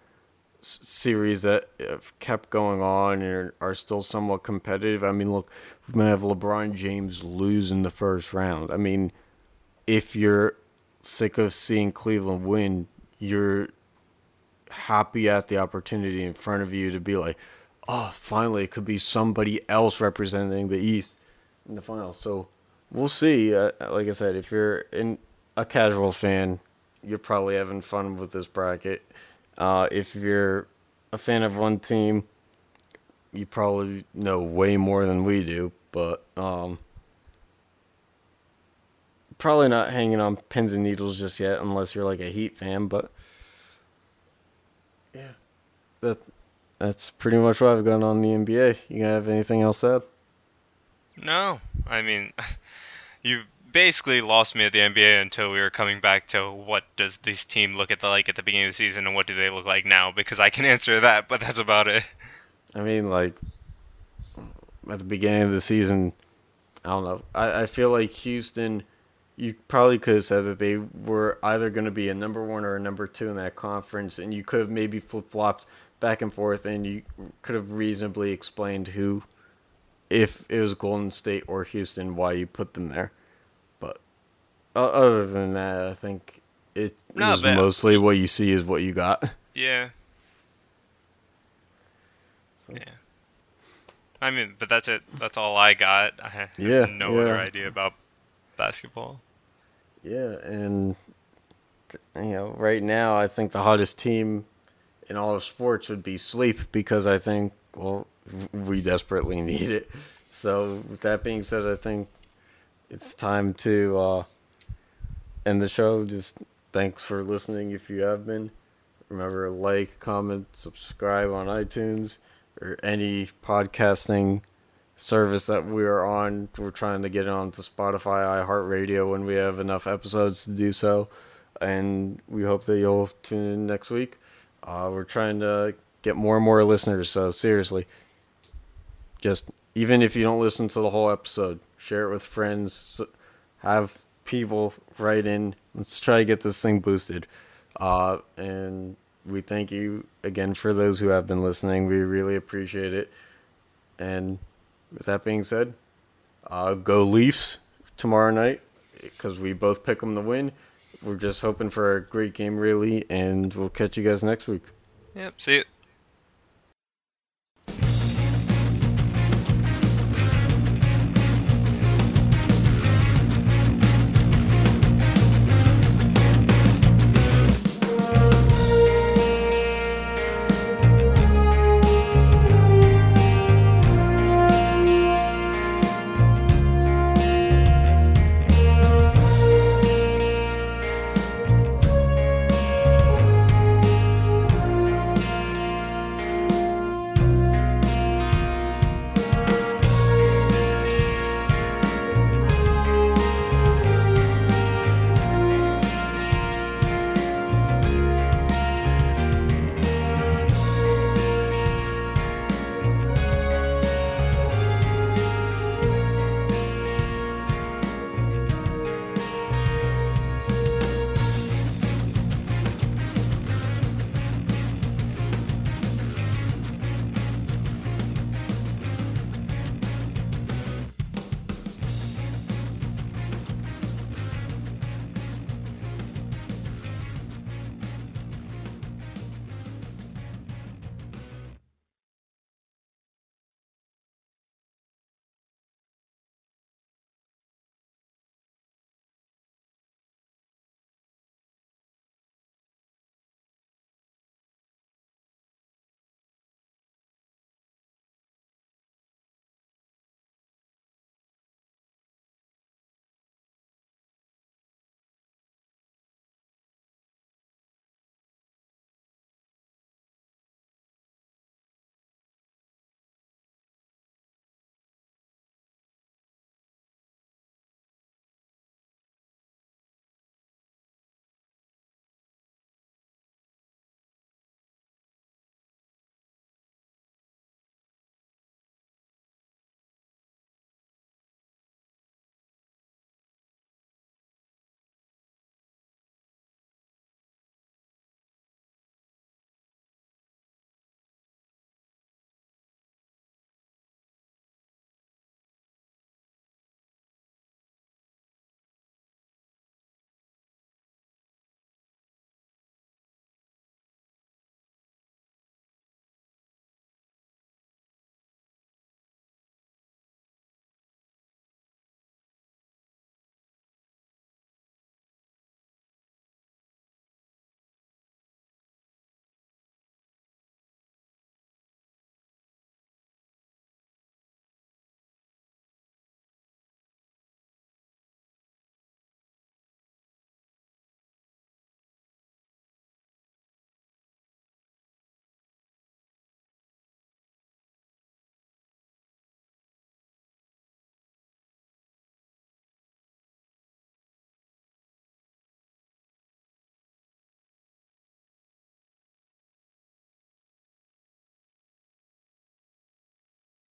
series that have kept going on and are still somewhat competitive. I mean, look, we might have LeBron James lose in the first round. I mean, if you're sick of seeing Cleveland win, you're happy at the opportunity in front of you to be like, oh, finally, it could be somebody else representing the East in the finals. So we'll see. Like I said, if you're a casual fan, you're probably having fun with this bracket. If you're a fan of one team, you probably know way more than we do, but probably not hanging on pins and needles just yet, unless you're like a Heat fan. But yeah, that's pretty much what I've got on the NBA. You have anything else to add? no, I mean, you basically lost me at the NBA until we were coming back to what does this team look at the beginning of the season and what do they look like now? Because I can answer that, but that's about it. I mean, like at the beginning of the season, I don't know. I feel like Houston, you probably could have said that they were either going to be a number one or a number two in that conference, and you could have maybe flip flopped back and forth, and you could have reasonably explained who, if it was Golden State or Houston, why you put them there. But other than that, I think it No, is but mostly what you see is what you got. yeah, So, yeah. I mean, but that's it. That's all I got. I have yeah, no other idea about basketball. yeah, and right now I think the hottest team in all of sports would be sleep because I think, well, we desperately need it. So with that being said, I think it's time to end the show. Just thanks for listening if you have been. Remember, like, comment, subscribe on iTunes or any podcasting service that we are on. We're trying to get it onto Spotify, iHeartRadio when we have enough episodes to do so. And we hope that you'll tune in next week. We're trying to get more and more listeners, so seriously, just even if you don't listen to the whole episode, share it with friends, have people write in. Let's try to get this thing boosted. And we thank you again for those who have been listening. We really appreciate it. And with that being said, go Leafs tomorrow night because we both pick them to win. We're just hoping for a great game, really, and we'll catch you guys next week. Yep. See you.